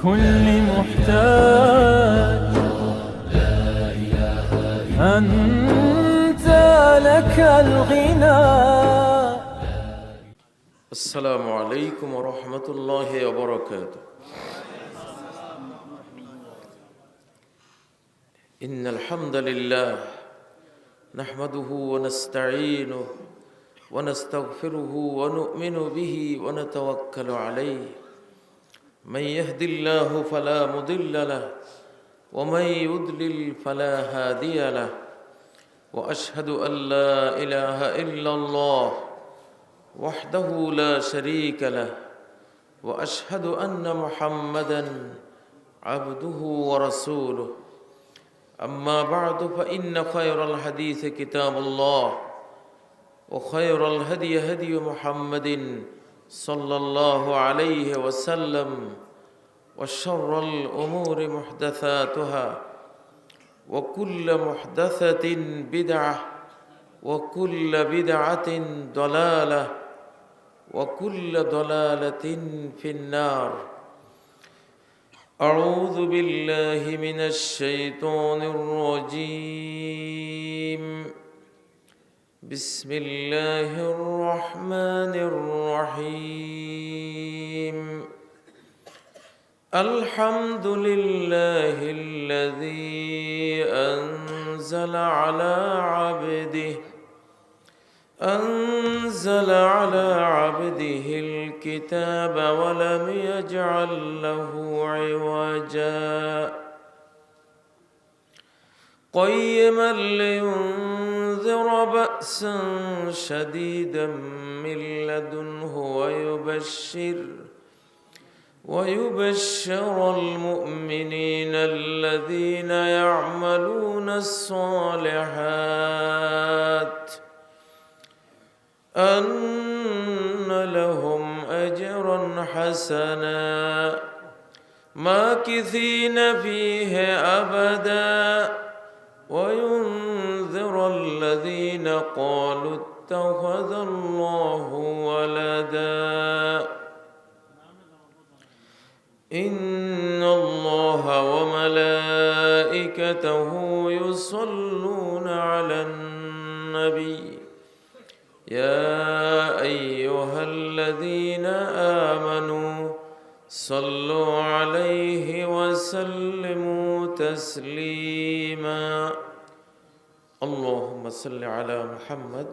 لكل محتاج. أنت لك الغنى. السلام عليكم ورحمة الله وبركاته. إن الحمد لله نحمده ونستعينه ونستغفره ونؤمن به ونتوكل عليه. من يهد الله فلا مضل له ومن يضلل فلا هادي له. وأشهد أن لا إله إلا الله وحده لا شريك له. وأشهد أن محمدًا عبده ورسوله. أما بعد فإن خير الحديث كتاب الله وخير الهدي هدي محمد صلى الله عليه وسلم وشر الأمور محدثاتها وكل محدثة بدعة وكل بدعة ضلالة وكل ضلالة في النار. أعوذ بالله من الشيطان الرجيم. بسم الله الرحمن الرحيم. الحمد لله الذي أنزل على عبده الكتاب ولم يجعل له عوجا قيما لينذر بأسا شديدا من لدنه ويبشر المؤمنين الذين يعملون الصالحات أن لهم أجرا حسنا ماكثين فيه أبدا وينذر الذين قالوا اتخذ الله ولدا. إن الله وملائكته يصلون على النبي يا أيها الذين آمنوا صلوا عليه وسلموا تسليما. اللهم صل على محمد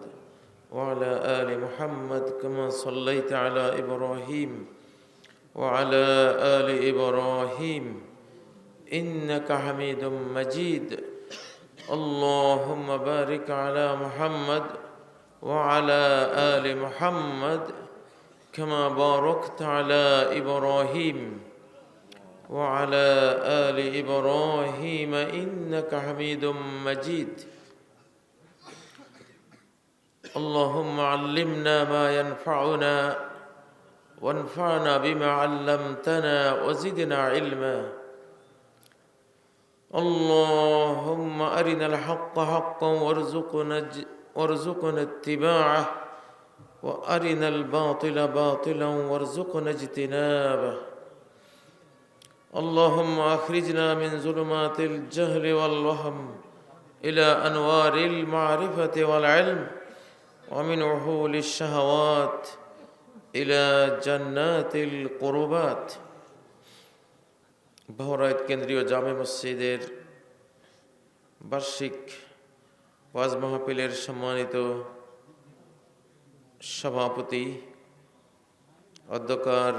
وعلى آل محمد كما صليت على إبراهيم وعلى آل إبراهيم إنك حميد مجيد. اللهم بارك على محمد وعلى آل محمد كما باركت على إبراهيم وعلى آل إبراهيم إنك حميد مجيد. اللهم علمنا ما ينفعنا وانفعنا بما علمتنا وزدنا علما. اللهم أرنا الحق حقا وارزقنا اتباعه وأرنا الباطل باطلا وارزقنا اجتنابه. اللهم أخرجنا من ظلمات الجهل والوهم إلى أنوار المعرفة والعلم ومن وحول الشهوات إلى جنات القربات. বহরাইত কেন্দ্রীয় জামে মসজিদের বার্ষিক ওয়াজ মাহফিলের সম্মানিত সভাপতি অধ্যকার,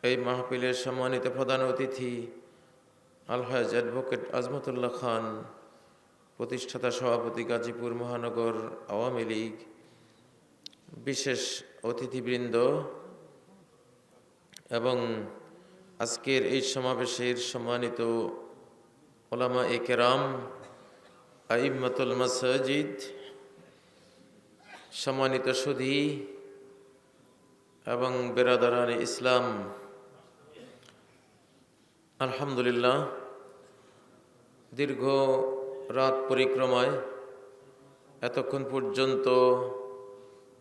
এই মাহফিলের সম্মানিত প্রধান অতিথি আলহাজ অ্যাডভোকেট আজমতুল্লাহ খান, প্রতিষ্ঠাতা সভাপতি গাজীপুর মহানগর আওয়ামী লীগ, বিশেষ অতিথিবৃন্দ এবং আজকের এই সমাবেশের সম্মানিত উলামায়ে কেরাম, আইম্মাতুল মাসাজিদ, সম্মানিত সুধী এবং বেরাদারানে ইসলাম, আলহামদুলিল্লাহ দীর্ঘ রাত পরিক্রমায় এতক্ষণ পর্যন্ত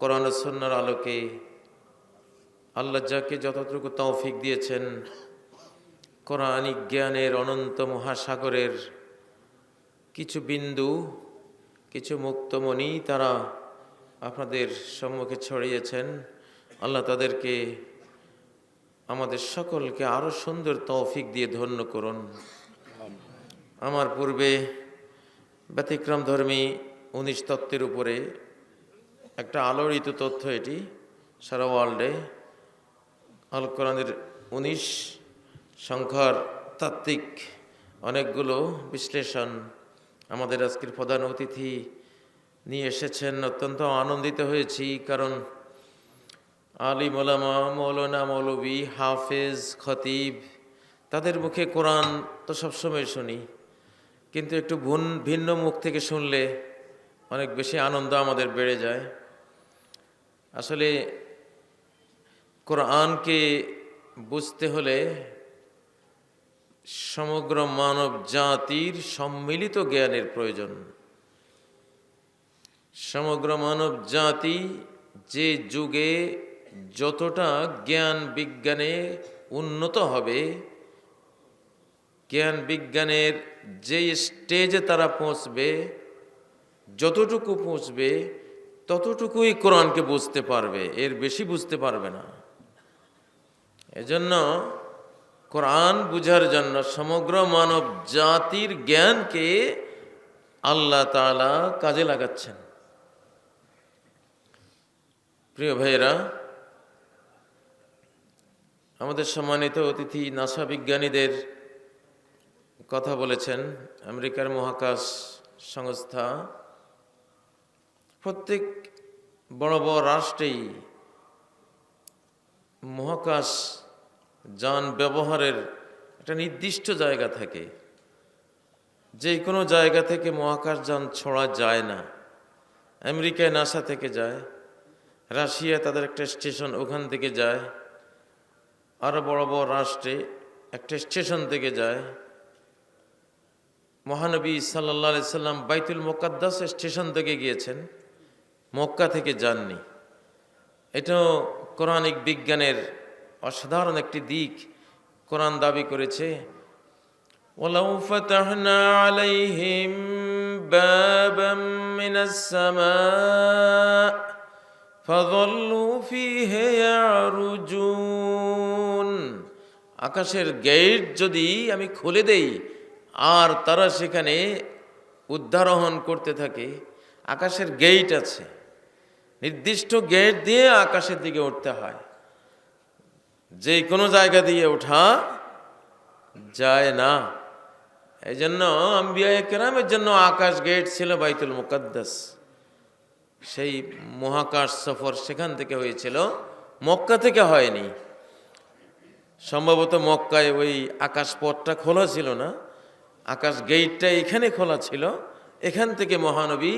কোরআন ও সুন্নাহর আলোকে আল্লাহ যাকে যতটুকু তৌফিক দিয়েছেন কোরআনিক জ্ঞানের অনন্ত মহাসাগরের কিছু বিন্দু, কিছু মুক্তমণি তারা আপনাদের সম্মুখে ছড়িয়েছেন। আল্লাহ তাদেরকে, আমাদের সকলকে আরো সুন্দর তৌফিক দিয়ে ধন্য করুন। আমার পূর্বে ব্যতিক্রম ধর্মী 19 তত্ত্বের উপরে একটা আলোড়িত তথ্য, এটি সারা ওয়ার্ল্ডে আল কোরআনের 19 সংখ্যার তাত্ত্বিক অনেকগুলো বিশ্লেষণ আমাদের আজকের প্রধান অতিথি নিয়ে এসেছেন। অত্যন্ত আনন্দিত হয়েছি, কারণ আলিম ওলামা, মৌলানা, মৌলবী, হাফেজ, খতিব, তাদের মুখে কোরআন তো সবসময় শুনি, কিন্তু একটু ভিন্ন মুখ থেকে শুনলে অনেক বেশি আনন্দ আমাদের বেড়ে যায়। আসলে কোরআনকে বুঝতে হলে সমগ্র মানব জাতির সম্মিলিত জ্ঞানের প্রয়োজন। সমগ্র মানব জাতি যে যুগে যতটা জ্ঞান বিজ্ঞানে উন্নত হবে, জ্ঞান বিজ্ঞানের যে স্টেজে তারা পৌঁছবে, যতটুকু পৌঁছবে ততটুকুই কোরআনকে বুঝতে পারবে, এর বেশি বুঝতে পারবে না। এজন্য কোরআন বুঝার জন্য সমগ্র মানব জাতির জ্ঞানকে আল্লাহ তাআলা কাজে লাগাচ্ছেন। প্রিয় ভাইয়েরা, আমাদের সম্মানিত অতিথি নাসা বিজ্ঞানীদের কথা বলেছেন। আমেরিকার মহাকাশ সংস্থা, প্রত্যেক বড় বড় রাষ্ট্রেই মহাকাশ যান ব্যবহারের একটা নির্দিষ্ট জায়গা থাকে। যে কোনো জায়গা থেকে মহাকাশ যান ছোড়া যায় না। আমেরিকায় নাসা থেকে যায়, রাশিয়া তাদের একটা স্টেশন ওখান থেকে যায়, আরও বড় বড় রাষ্ট্রে একটা স্টেশন থেকে যায়। মহানবী সাল্লাল্লাহু আলাইহি সাল্লাম বাইতুল মুকাদ্দাস স্টেশন থেকে গিয়েছেন, মক্কা থেকে যাননি। এটাও কোরআনিক বিজ্ঞানের অসাধারণ একটি দিক। কোরআন দাবি করেছে, ওয়ালাউ ফাতাহনা আলাইহিম বাবাম মিনাস সামা ফাযাল্লু ফীহি ইয়ারুজুন। আকাশের গেট যদি আমি খুলে দেই আর তারা সেখানে উদ্ধারোহণ করতে থাকে। আকাশের গেট আছে, নির্দিষ্ট গেট দিয়ে আকাশের দিকে উঠতে হয়, যে কোনো জায়গা দিয়ে ওঠা যায় না। এই জন্য আম্বিয়া কেরামের জন্য আকাশ গেট ছিল বাইতুল মুকাদ্দাস। সেই মহাকাশ সফর সেখান থেকে হয়েছিল, মক্কা থেকে হয়নি। সম্ভবত মক্কায় ওই আকাশ পথটা খোলা ছিল না, আকাশ গেটটা এখানে খোলা ছিল। এখান থেকে মহানবী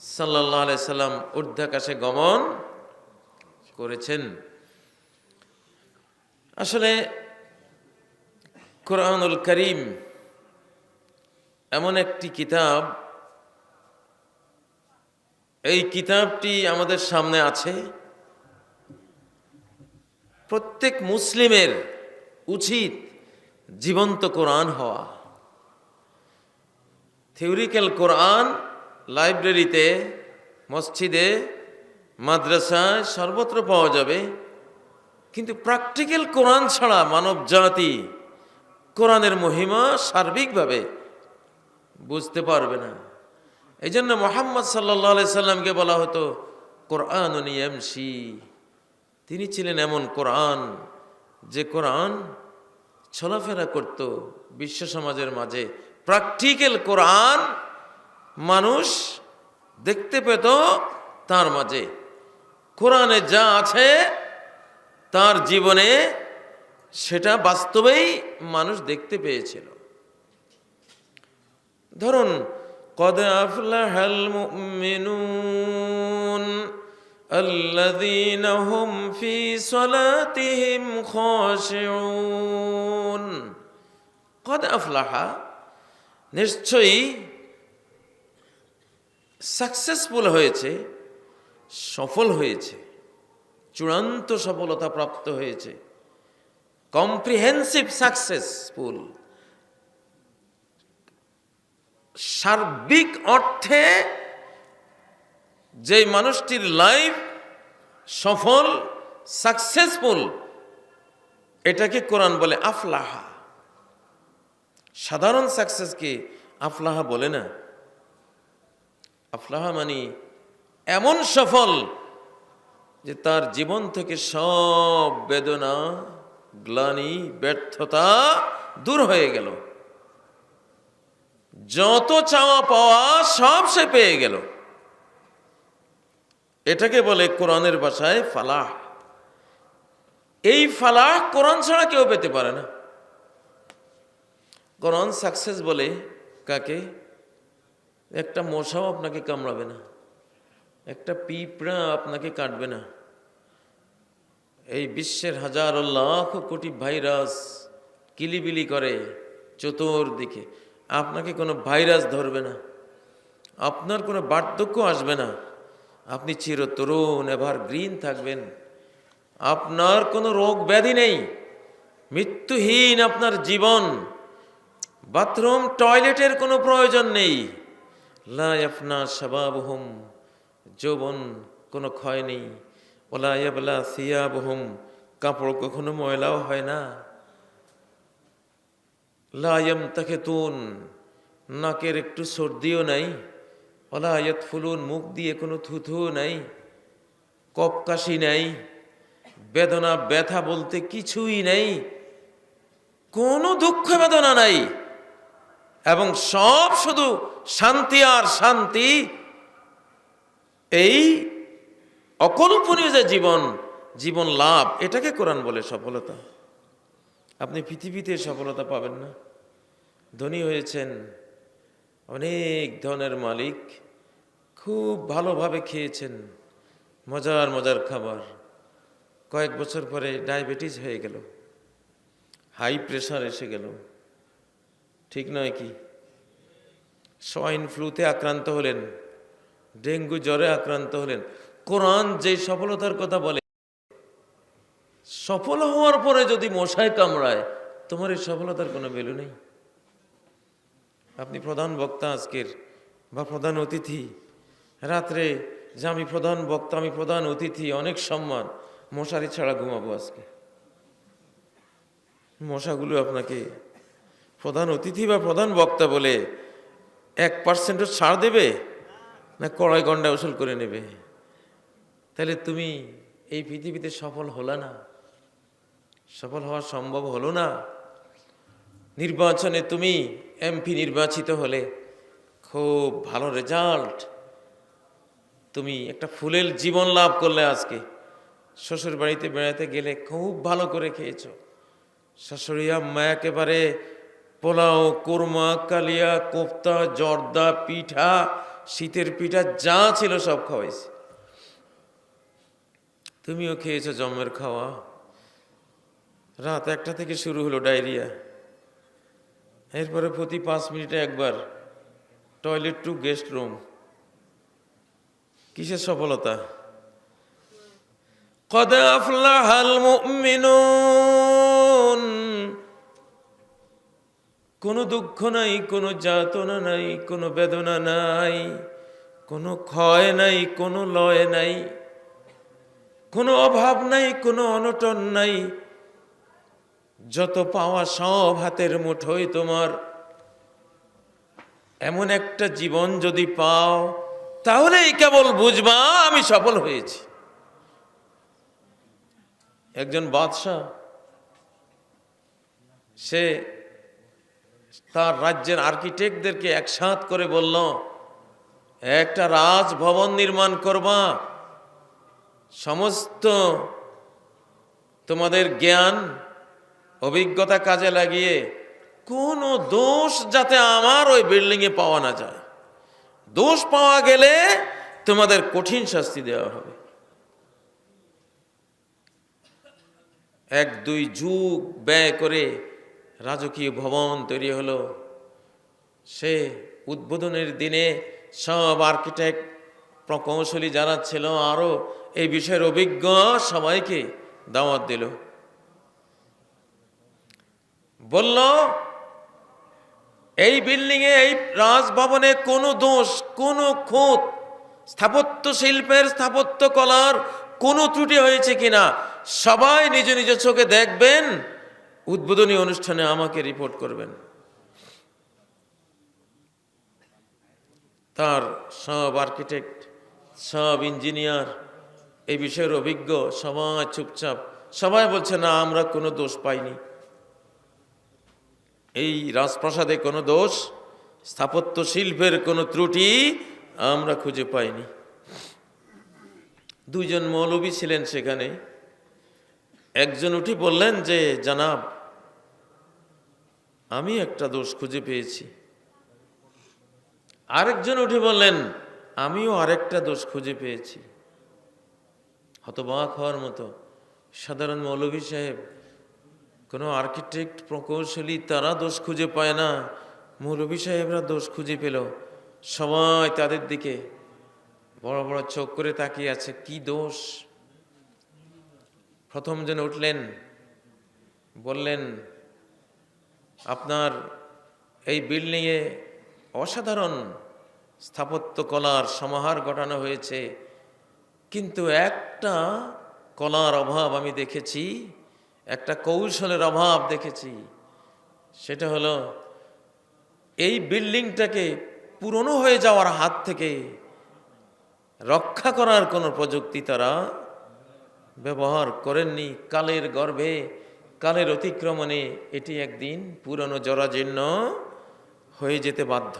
সাল্লাল্লাহু আলাইহি সাল্লাম ঊর্ধ্বাকাশে গমন করেছেন। আসলে কোরআনুল কারীম এমন একটি কিতাব, এই কিতাবটি আমাদের সামনে আছে। প্রত্যেক মুসলিমের উচিত জীবন্ত কোরআন হওয়া। থিওরিক্যাল কোরআন লাইব্রেরিতে, মসজিদে, মাদ্রাসায় সর্বত্র পাওয়া যাবে, কিন্তু প্র্যাকটিক্যাল কোরআন ছাড়া মানব জাতি কোরআনের মহিমা সার্বিকভাবে বুঝতে পারবে না। এই জন্য মুহাম্মদ সাল্লাল্লাহু আলাইহি সাল্লামকে বলা হতো কোরআনুন ইয়ামশি। তিনি ছিলেন এমন কোরআন, যে কোরআন চলাফেরা করত বিশ্ব সমাজের মাঝে। প্র্যাকটিক্যাল কোরআন মানুষ দেখতে পেত তার মাঝে। কোরআনে যা আছে তার জীবনে সেটা বাস্তবেই মানুষ দেখতে পেয়েছিল। ধরুন, قد أفلح المؤمنون الذين هم في صلاتهم خاشعون। قد أفلح, নিশ্চয়ই সাকসেসফুল হয়েছে, সফল হয়েছে, চূড়ান্ত সফলতা প্রাপ্ত হয়েছে। কম্প্রিহেন্সিভ সাকসেসফুল, সার্বিক অর্থে যে মানুষটির লাইফ সফল, সাকসেসফুল, এটাকে কোরআন বলে আফলাহা। সাধারণ সাকসেসকে আফলাহা বলে না। আফলাহা মানে এমন সফল যে তার জীবন থেকে সব বেদনা, গ্লানি, ব্যর্থতা দূর হয়ে গেল, যত চাওয়া পাওয়া সব সে পেয়ে গেল। এটাকে বলে কোরআনের ভাষায় ফালাহ। এই ফালাহ কোরআন ছাড়া কেউ পেতে পারে না। কোরআন সাকসেস বলে কাকে? একটা মশাও আপনাকে কামড়াবে না, একটা পিঁপড়া আপনাকে কাটবে না, এই বিশ্বের হাজারো লাখ কোটি ভাইরাস কিলিবিলি করে চতুর্দিকে, আপনাকে কোনো ভাইরাস ধরবে না, আপনার কোনো বার্ধক্য আসবে না, আপনি চিরতরুণ এভারগ্রিন থাকবেন, আপনার কোনো রোগ ব্যাধি নেই, মৃত্যুহীন আপনার জীবন, বাথরুম টয়লেটের কোনো প্রয়োজন নেই। লা ইয়াফনা শাবাবুহুম, যৌবন কোনো ক্ষয় নেই। ওলা ইয়াবলা সিয়াবুহুম, কাপড় কখনো ময়লাও হয় না। লা ইয়ামতাখিতুন, নাকের একটু সর্দিও নাই। ওলা ইয়াতফুলুন, মুখ দিয়ে কোনো থুথু নাই, কপকাশি নাই, বেদনা ব্যথা বলতে কিছুই নেই, কোনো দুঃখ বেদনা নাই, এবং সব শুধু শান্তি আর শান্তি। এই অকল্পনীয় যে জীবন, জীবন লাভ, এটাকে কোরআন বলে সফলতা। আপনি পৃথিবীতে সফলতা পাবেন না। ধনী হয়েছেন, অনেক ধনের মালিক, খুব ভালোভাবে খেয়েছেন, মজার মজার খাবার, কয়েক বছর পরে ডায়াবেটিস হয়ে গেল, হাই প্রেশার এসে গেল, ঠিক নয় কি? সোয়াইন ফ্লুতে আক্রান্ত হলেন, ডেঙ্গু জ্বরে আক্রান্ত হলেন। কোরআন যে সফলতার কথা বলে, সফল হওয়ার পরে যদি মশায় কামড়ায়, তোমার এই সফলতার কোনো ভ্যালু নেই। আপনি প্রধান বক্তা আজকের, বা প্রধান অতিথি, রাত্রে যে আমি প্রধান বক্তা, আমি প্রধান অতিথি, অনেক সম্মান, মশারি ছাড়া ঘুমাবো আজকে। মশাগুলো আপনাকে প্রধান অতিথি বা প্রধান বক্তা বলে 1% ছাড় দেবে, না কড়াই গন্ডা উসুল করে নেবে? তাহলে তুমি এই পৃথিবীতে সফল হলো না, সফল হওয়া সম্ভব হলো না। নির্বাচনে তুমি এমপি নির্বাচিত হলে, খুব ভালো রেজাল্ট, তুমি একটা ফুলের জীবন লাভ করলে। আজকে শ্বশুর বাড়িতে বেড়াতে গেলে খুব ভালো করে খেয়েছো, শাশুড়ি আম্মা একেবারে পোলাও, কোরমা, কালিয়া, কোফতা, জর্দা, পিঠা, শীতের পিঠা যা ছিল সব খাওয়াইছে। তুমিও খেয়েছো জন্মের খাওয়া। রাত 1টা থেকে শুরু হলো ডায়রিয়া, এরপরে প্রতি 5 মিনিটে একবার টয়লেট টু গেস্ট রুম। কিসের সফলতা? কদ আফলাহাল মুমিনুন, কোনো দুঃখ নাই, কোনো যাতনা নাই, কোনো বেদনা নাই, কোনো ক্ষয় নাই, কোনো লয় নাই, কোনো অভাব নাই, কোনো অনটন নাই, যত পাওয়া সব হাতের মুঠোয় তোমার। এমন একটা জীবন যদি পাও, তাহলেই কেবল বুঝবা আমি সফল হয়েছি। একজন বাদশাহ, সে তার রাজ্যের আর্কিটেক্টদেরকে একসাথ করে বলল, একটা রাজভবন নির্মাণ করবা, সমস্ত তোমাদের জ্ঞান অভিজ্ঞতা কাজে লাগিয়ে কোনো দোষ যাতে আমার ওই বিল্ডিংয়ে পাওয়া না যায়, দোষ পাওয়া গেলে তোমাদের কঠিন শাস্তি দেওয়া হবে। 1-2 যুগ ব্যয় করে রাজকীয় ভবন তৈরি হলো। সে উদ্বোধনের দিনে সব আর্কিটেক্ট, প্রকৌশলী যারা ছিল, আরো এই বিষয়ের অভিজ্ঞ সবাইকে দাওয়াত দিল। বলল এই বিল্ডিং এ, এই রাজভবনে কোনো দোষ, কোনো খুঁত, স্থাপত্য শিল্পের, স্থাপত্য কলার কোনো ত্রুটি হয়েছে কিনা সবাই নিজ নিজ চোখে দেখবেন, উদ্বোধনী অনুষ্ঠানে আমাকে রিপোর্ট করবেন। তার সব আর্কিটেক্ট, সব ইঞ্জিনিয়ার, এই বিষয়ের অভিজ্ঞ সবাই চুপচাপ, সবাই বলছে না আমরা কোনো দোষ পাইনি, এই রাজপ্রাসাদে কোনো দোষ, স্থাপত্য শিল্পের কোনো ত্রুটি আমরা খুঁজে পাইনি। দুইজন মৌলবী ছিলেন সেখানে। একজন উঠে বললেন যে জনাব, আমি একটা দোষ খুঁজে পেয়েছি। আরেকজন উঠে বললেন আমিও আরেকটা দোষ খুঁজে পেয়েছি। হতবাক হওয়ার মতো। সাধারণ মৌলভী সাহেব, কোনো আর্কিটেক্ট, প্রকৌশলী তারা দোষ খুঁজে পায় না, মৌলভী সাহেবরা দোষ খুঁজে পেল। সবাই তাদের দিকে বড় বড় চোখ করে তাকিয়ে আছে, কি দোষ? প্রথম জন উঠলেন, বললেন আপনার এই বিল্ডিংয়ে অসাধারণ স্থাপত্য কলার সমাহার ঘটানো হয়েছে, কিন্তু একটা কলার অভাব আমি দেখেছি, একটা কৌশলের অভাব দেখেছি। সেটা হলো এই বিল্ডিংটাকে পুরনো হয়ে যাওয়ার হাত থেকে রক্ষা করার কোনো প্রযুক্তি তারা ব্যবহার করেননি। কালের গর্ভে, কালের অতিক্রমণে এটি একদিন পুরনো জরাজীর্ণ হয়ে যেতে বাধ্য।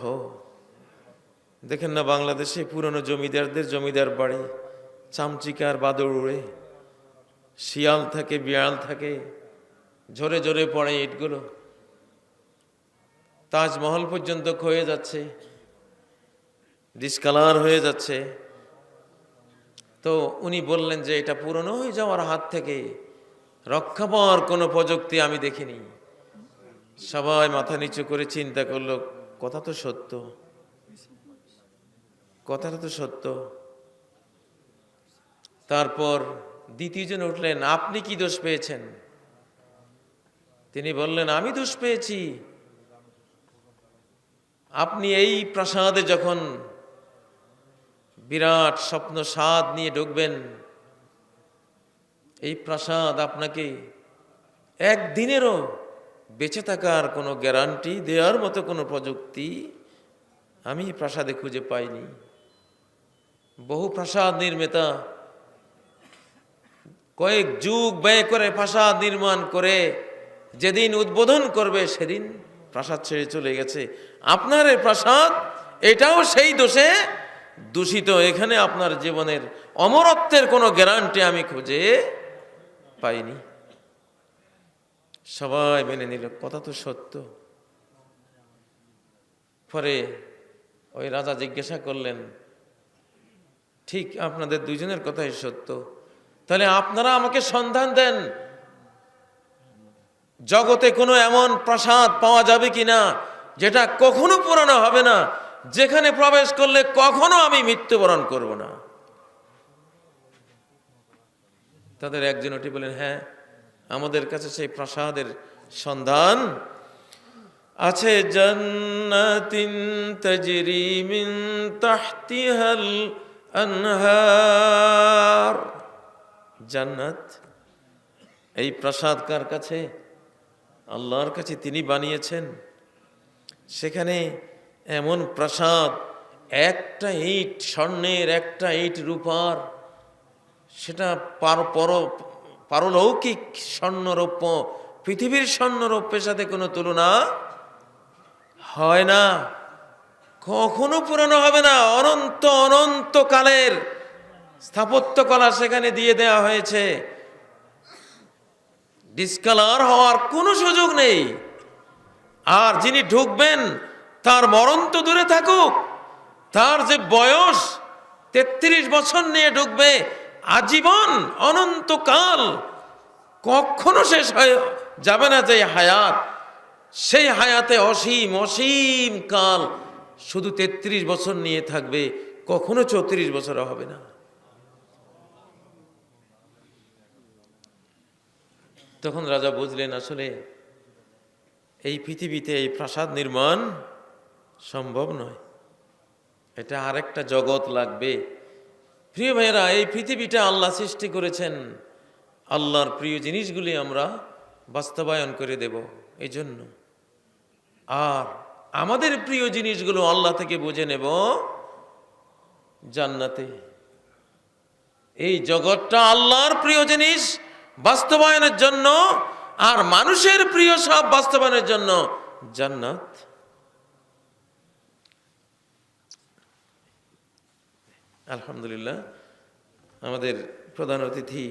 দেখেন না বাংলাদেশে পুরনো জমিদারদের জমিদার বাড়ি, চামচিকার বাদর উড়ে, শিয়াল থাকে, বিড়াল থাকে, ঝরে ঝরে পড়ে ইটগুলো। তাজমহল পর্যন্ত ক্ষয়ে যাচ্ছে, ডিসকালার হয়ে যাচ্ছে। তো উনি বললেন যে এটা পুরনো হয়ে যাওয়ার হাত থেকে রক্ষা পাওয়ার কোনো প্রযুক্তি আমি দেখিনি। সবাই মাথা নিচু করে চিন্তা করলো, কথা তো সত্য, কথাটা তো সত্য। তারপর দ্বিতীয়জন উঠলেন, আপনি কি দোষ পেয়েছেন? তিনি বললেন আমি দোষ পেয়েছি, আপনি এই প্রাসাদে যখন বিরাট স্বপ্ন স্বাদ নিয়ে ঢুকবেন, এই প্রাসাদ আপনাকে একদিনেরও বেঁচে থাকার কোনো গ্যারান্টি দেওয়ার মতো কোনো প্রযুক্তি আমি প্রাসাদে খুঁজে পাইনি। বহু প্রাসাদ নির্মাতা কয়েক যুগ ব্যয় করে প্রাসাদ নির্মাণ করে যেদিন উদ্বোধন করবে সেদিন প্রাসাদ ছেড়ে চলে গেছে। আপনার এই প্রাসাদ, এটাও সেই দোষে দূষিত। এখানে আপনার জীবনের অমরত্বের কোনো গ্যারান্টি আমি খুঁজে পাইনি। সবাই মেনে নিল, কথা তো সত্য। পরে ওই রাজা জিজ্ঞাসা করলেন, ঠিক আপনাদের দুইজনের কথাই সত্য, তাহলে আপনারা আমাকে সন্ধান দেন, জগতে কোনো এমন প্রাসাদ পাওয়া যাবে কিনা যেটা কখনো পুরানো হবে না, যেখানে প্রবেশ করলে কখনো আমি মৃত্যুবরণ করব না। তাদের একজন উঠে বলেন, হ্যাঁ আমাদের কাছে সেই প্রাসাদের সন্ধান আছে। জান্নাতিন তাজরি মিন তাহতিহাল আনহার। জান্নাত, এই প্রাসাদ কার কাছে? আল্লাহর কাছে, তিনি বানিয়েছেন। সেখানে এমন প্রাসাদ, একটা ইট স্বর্ণের, একটা ইট রূপার, সেটা পারলৌকিক স্বর্ণরৌপ্য, পৃথিবীর স্বর্ণরৌপ্যের সাথে কোনো তুলনা হয় না, কখনো পুরানো হবে না। অনন্ত অনন্ত কালের স্থাপত্য কলা সেখানে দিয়ে দেওয়া হয়েছে, ডিসকালার হওয়ার কোনো সুযোগ নেই। আর যিনি ঢুকবেন তার মরণ তো দূরে থাকুক, তার যে বয়স 33 বছর নিয়ে ঢুকবে, আজীবন অনন্তকাল কখনো শেষ হয়ে যাবে না যে হায়াত, সেই হায়াতে অসীম অসীম কাল শুধু 33 বছর নিয়ে থাকবে, কখনো 34 বছর হবে না। তখন রাজা বুঝলেন আসলে এই পৃথিবীতে এই প্রাসাদ নির্মাণ সম্ভব নয়, এটা আরেকটা জগৎ লাগবে। প্রিয় ভাইয়েরা, এই পৃথিবীটা আল্লাহ সৃষ্টি করেছেন, আল্লাহর প্রিয় জিনিসগুলি আমরা বাস্তবায়ন করে দেব এই জন্য। আর আমাদের প্রিয় জিনিসগুলো আল্লাহ থেকে বুঝে নেব জান্নাতে। এই জগৎটা আল্লাহর প্রিয় জিনিস বাস্তবায়নের জন্য, আর মানুষের প্রিয় সব বাস্তবায়নের জন্য জান্নাত। আলহামদুলিল্লাহ, আমাদের প্রধান অতিথি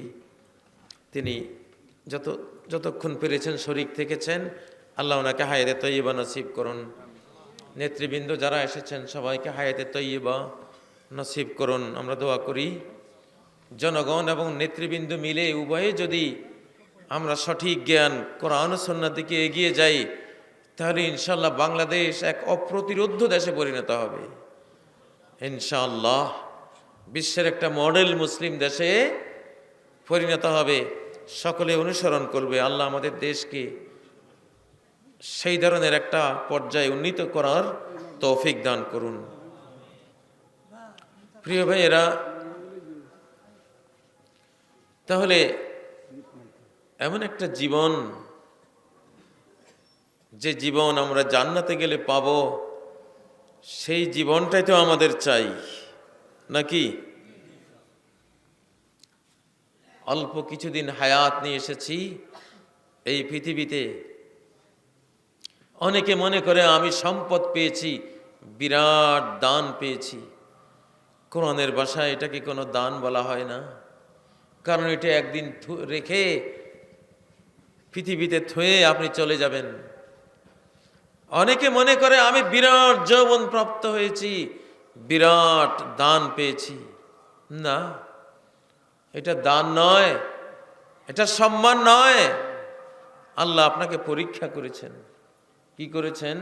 তিনি যতক্ষণ পেরেছেন শরীক থেকেছেন, আল্লাহ ওনাকে হায়াতে তৈয়বা নসিব করুন। নেতৃবৃন্দ যারা এসেছেন সবাইকে হায়াতে তৈয়বা নসিব করুন। আমরা দোয়া করি জনগণ এবং নেতৃবৃন্দ মিলে উভয়ে যদি আমরা সঠিক জ্ঞান কোরআন ও সুন্নাহর দিকে এগিয়ে যাই, তাহলে ইনশাআল্লাহ বাংলাদেশ এক অপ্রতিরোধ্য দেশে পরিণত হবে। ইনশাআল্লাহ বিশ্বের একটা মডেল মুসলিম দেশে পরিণত হবে, সকলে অনুসরণ করবে। আল্লাহ আমাদের দেশকে সেই ধরনের একটা পর্যায়ে উন্নীত করার তৌফিক দান করুন। প্রিয় ভাইয়েরা, তাহলে এমন একটা জীবন, যে জীবন আমরা জান্নাতে গেলে পাবো, সেই জীবনটাই তো আমাদের চাই নাকি? অল্প কিছুদিন হায়াত নিয়ে এসেছি এই পৃথিবীতে। অনেকে মনে করে আমি সম্পদ পেয়েছি, বিরাট দান পেয়েছি। কোরআনের ভাষায় এটাকে কোনো দান বলা হয় না, কারণ এটা একদিন রেখে পৃথিবীতে থুয়ে আপনি চলে যাবেন। অনেকে মনে করে আমি বিরাট যৌবন প্রাপ্ত হয়েছি, বিরাট দান পেয়েছি। না, এটা দান নয়, এটা সম্মান নয়। আল্লাহ আপনাকে পরীক্ষা করেছেন। কি করেছেন?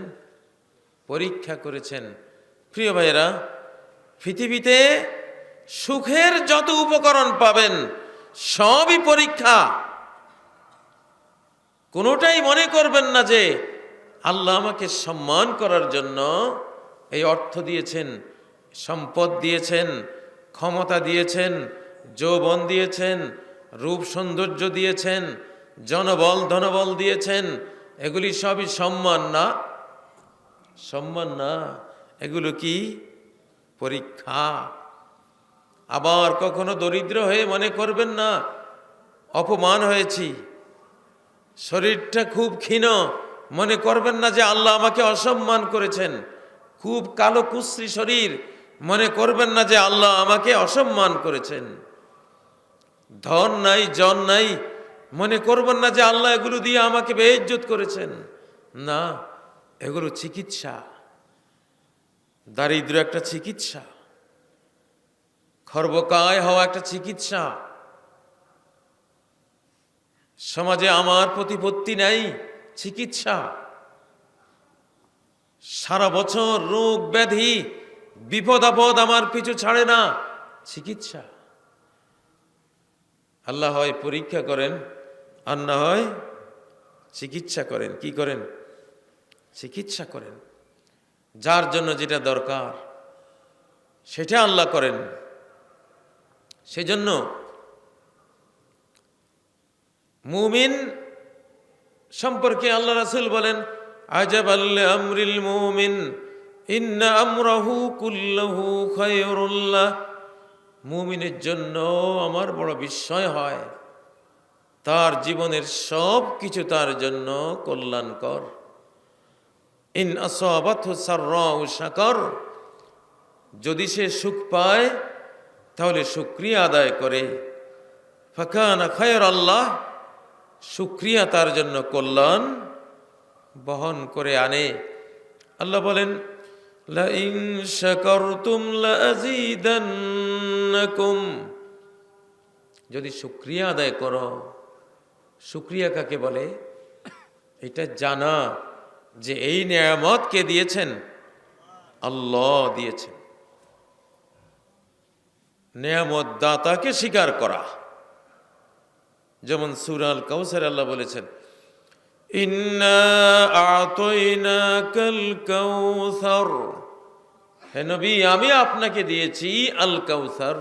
পরীক্ষা করেছেন। প্রিয় ভাইয়েরা, পৃথিবীতে সুখের যত উপকরণ পাবেন সবই পরীক্ষা। কোনোটাই মনে করবেন না যে আল্লাহ আমাকে সম্মান করার জন্য এই অর্থ দিয়েছেন, সম্পদ দিয়েছেন, ক্ষমতা দিয়েছেন, যৌবন দিয়েছেন, রূপ সৌন্দর্য দিয়েছেন, জনবল ধনবল দিয়েছেন। এগুলি সবই সম্মান না? সম্মান না, এগুলো কি? পরীক্ষা। আবার কখনো দরিদ্র হয়ে মনে করবেন না অপমান হয়েছি, শরীরটা খুব ক্ষীণ, মনে করবেন না যে আল্লাহ আমাকে অসম্মান করেছেন। খুব কালো কুশ্রী শরীর, মনে করবেন না যে আল্লাহ আমাকে অসম্মান করেছেন। ধন নাই, জন নাই, মনে করবেন না যে আল্লাহ এগুলো দিয়ে আমাকে বেইজ্জত করেছেন। না, এগুলো চিকিৎসা। দারিদ্র একটা চিকিৎসা, খর্বকায় হওয়া একটা চিকিৎসা। সমাজে আমার প্রতিপত্তি নাই, চিকিৎসা। সারা বছর রোগ ব্যাধি বিপদ আপদ আমার পিছু ছাড়ে না, চিকিৎসা। আল্লাহ হয় পরীক্ষা করেন, আর না হয় চিকিৎসা করেন। কি করেন? চিকিৎসা করেন। যার জন্য যেটা দরকার সেটা আল্লাহ করেন। সেজন্য মুমিন সম্পর্কে আল্লাহ রাসূল বলেন, আজাবাল আমরিল মুমিন ইন্না আমরাহু কুল্লুহু খায়রুল্লাহ। মুমিনের জন্য আমার বড় বিস্ময় হয়, তার জীবনের সব কিছু তার জন্য কল্যাণকর। ইন আসাবাতহু সাররাউ শাকার, যদি সে সুখ পায় তাহলে শুকরিয়া আদায় করে। ফাকানা খায়রাল্লাহ, শুকরিয়া তার জন্য কল্যাণ বহন করে আনে। আল্লাহ বলেন, লা ইন শাকারতুম লাযীদান্নাকুম, যদি শুকরিয়া আদায় করো। শুকরিয়া কাকে বলে? এটা জানা যে এই নিয়ামত কে দিয়েছেন? আল্লাহ দিয়েছেন। নিয়ামত দাতাকে স্বীকার করা। যেমন সূরা আল কাউসার আল্লাহ বলেছেন, ইন্না আ'তাইনাকাল কাউসার, হে নবী আমি আপনাকে দিয়েছি আল কাউসার,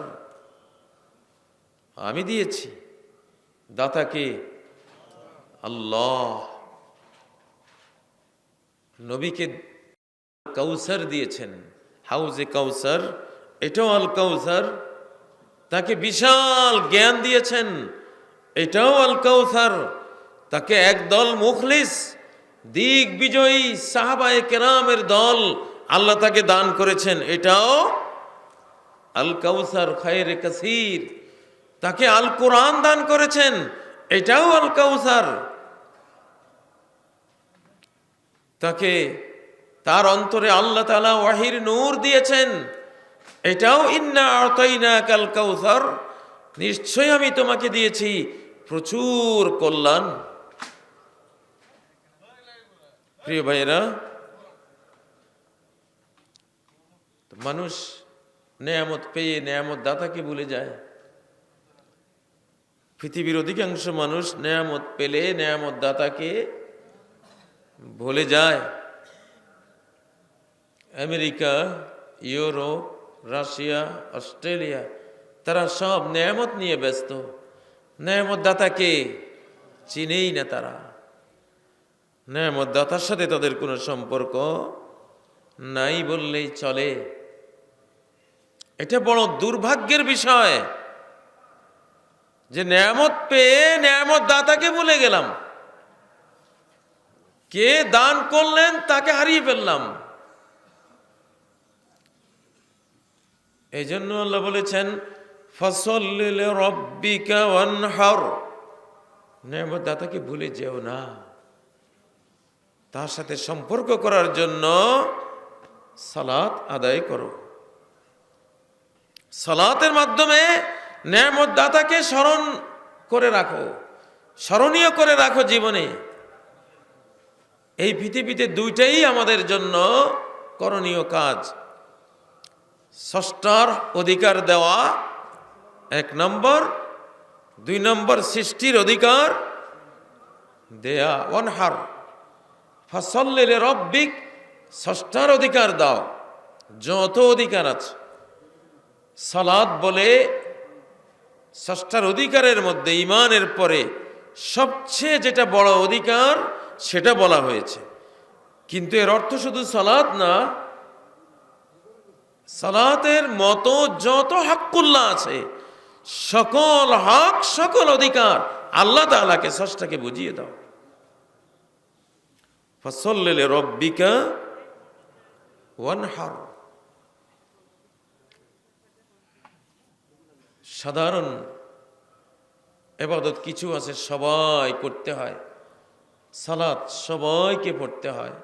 আমি দিয়েছি। দাতাকে আল্লাহ, নবীকে কাউসার দিয়েছেন, হাউজে কাউসার, এটাও আল কাউসার। তাকে বিশাল জ্ঞান দিয়েছেন, এটাও আল কাউসার। তাকে একদল মুখলিস দিক বিজয়ী সাহাবায়ে কেরামের দল আল্লাহ তাকে দান করেছেন, এটাও আল কাউসার খায়রে কাসির। তাকে আল কোরআন দান করেছেন, এটাও আল কাউসার। তাকে তার অন্তরে আল্লাহ তাআলা ওয়াহির নূর দিয়েছেন, এটাও ইন্না আ'তাইনাকাল কাউসার, নিশ্চয় আমি তোমাকে দিয়েছি প্রচুর কল্যাণ। প্রিয় ভাইরা, মানুষ নেয়ামত পেয়ে নেয়ামত দাতাকে ভুলে যায়। পৃথিবীর অধিকাংশ মানুষ নেয়ামত পেলে নেয়ামত দাতাকে ভুলে যায়। আমেরিকা, ইউরোপ, রাশিয়া, অস্ট্রেলিয়া, তারা সব নেয়ামত নিয়ে ব্যস্ত, নেয়ামত দাতাকে চিনেই না। তারা নেয়ামত দাতার সাথে তাদের কোনো সম্পর্ক নাই বললেই চলে। এটা বড় দুর্ভাগ্যের বিষয় যে নেয়ামত পেয়ে নেয়ামত দাতাকে ভুলে গেলাম, কে দান করলেন তাকে হারিয়ে ফেললাম। এই জন্য আল্লাহ বলেছেন ফাসল্লি লিরাব্বিকা ওয়ানহার, নেয়ামত দাতাকে ভুলে যেও না, তার সাথে সম্পর্ক করার জন্য সালাত আদায় করো। সালাতের মাধ্যমে নেয়ামত দাতাকে স্মরণ করে রাখো, স্মরণীয় করে রাখো জীবনে। এই পৃথিবীতে দুইটাই আমাদের জন্য করণীয় কাজ। স্রষ্টার অধিকার দেওয়া 1 নম্বর, 2 নম্বর সৃষ্টির অধিকার দেয়া। ওয়ানহার ফাসল্লি লিরাব্বিক, স্রষ্টার অধিকার দাও, যত অধিকার আছে। সালাত বলে স্রষ্টার অধিকারের মধ্যে ঈমানের পরে সবচেয়ে যেটা বড় অধিকার সেটা বলা হয়েছে। কিন্তু এর অর্থ শুধু সালাত না, সালাতের মতো যত হাক্কুল্লাহ আছে, সকল হক, সকল অধিকার আল্লাহ তাআলাকে, স্রষ্টাকে বুঝিয়ে দাও। ফাসল্লি লিরাব্বিকা ওয়ানহার। সাধারণ ইবাদত কিছু আছে সবাই করতে হয়, সালাত সবাইকে পড়তে হয়,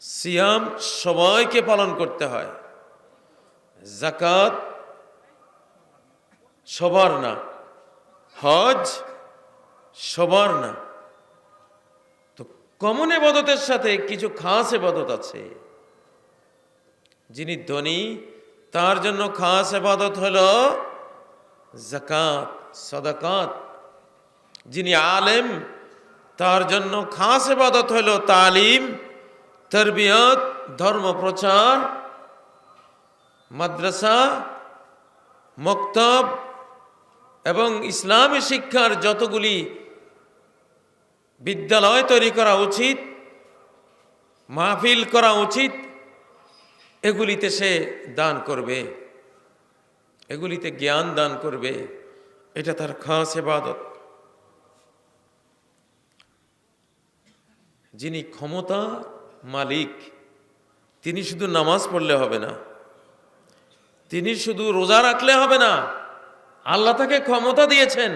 সিয়াম সবাইকে পালন করতে হয়, যাকাত সবার না, হজ সবার না। তো কমন ইবাদতের সাথে কিছু খাস ইবাদত আছে। যিনি ধনী তার জন্য খাস ইবাদত হলো যাকাত, সাদাকাত। যিনি আলেম তার জন্য খাস ইবাদত হলো তালিম, তরবিয়ত, ধর্ম প্রচার, মাদ্রাসা, মক্তব এবং ইসলামী শিক্ষার যতগুলি বিদ্যালয় তৈরি করা উচিত, মাহফিল করা উচিত, এগুলিতে সে দান করবে, এগুলিতে জ্ঞান দান করবে। এটা তার খাস ইবাদত। যিনি ক্ষমতা মালিক, তিনি শুধু নামাজ পড়লে হবে না, তিনি শুধু রোজা রাখলে হবে না। আল্লাহ তাকে ক্ষমতা দিয়েছেন,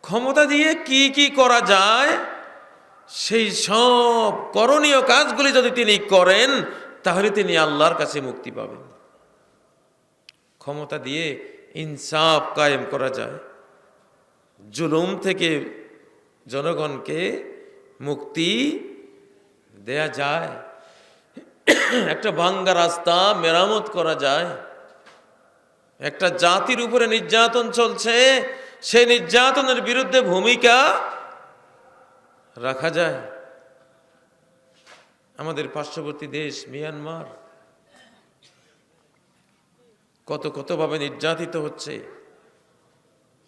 ক্ষমতা দিয়ে কি কি করা যায় সেই সব করণীয় কাজগুলি যদি তিনি করেন তাহলে তিনি আল্লাহর কাছে মুক্তি পাবেন। ক্ষমতা দিয়ে ইনসাফ কায়েম করা যায়, জুলুম থেকে জনগণকে মুক্তি দেয়া যায়, একটা ভাঙ্গা রাস্তা মেরামত করা যায়, একটা জাতির উপরে নির্যাতন চলছে, সেই নির্যাতনের বিরুদ্ধে ভূমিকা রাখা যায়? আমাদের পার্শ্ববর্তী দেশ মিয়ানমার কতভাবে নির্যাতিত হচ্ছে।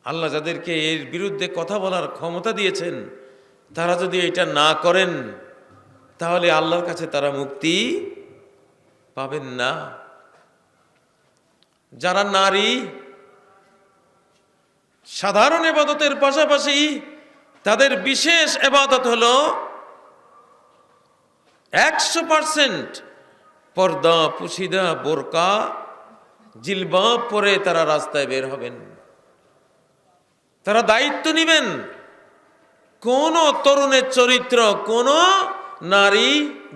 আল্লাহ যাদেরকে এর বিরুদ্ধে কথা বলার ক্ষমতা দিয়েছেন, তারা যদি এটা না করেন তাহলে আল্লাহর কাছে তারা মুক্তি পাবেন না। যারা নারী সাধারণ ইবাদতের পাশাপাশি তাদের বিশেষ ইবাদত হলো 100% পর্দা, পুশিদা, বোরকা, জিলবাব পরে তারা রাস্তায় বের হবেন। তারা দায়িত্ব নেবেন কোন তরুণের চরিত্র কোন নারী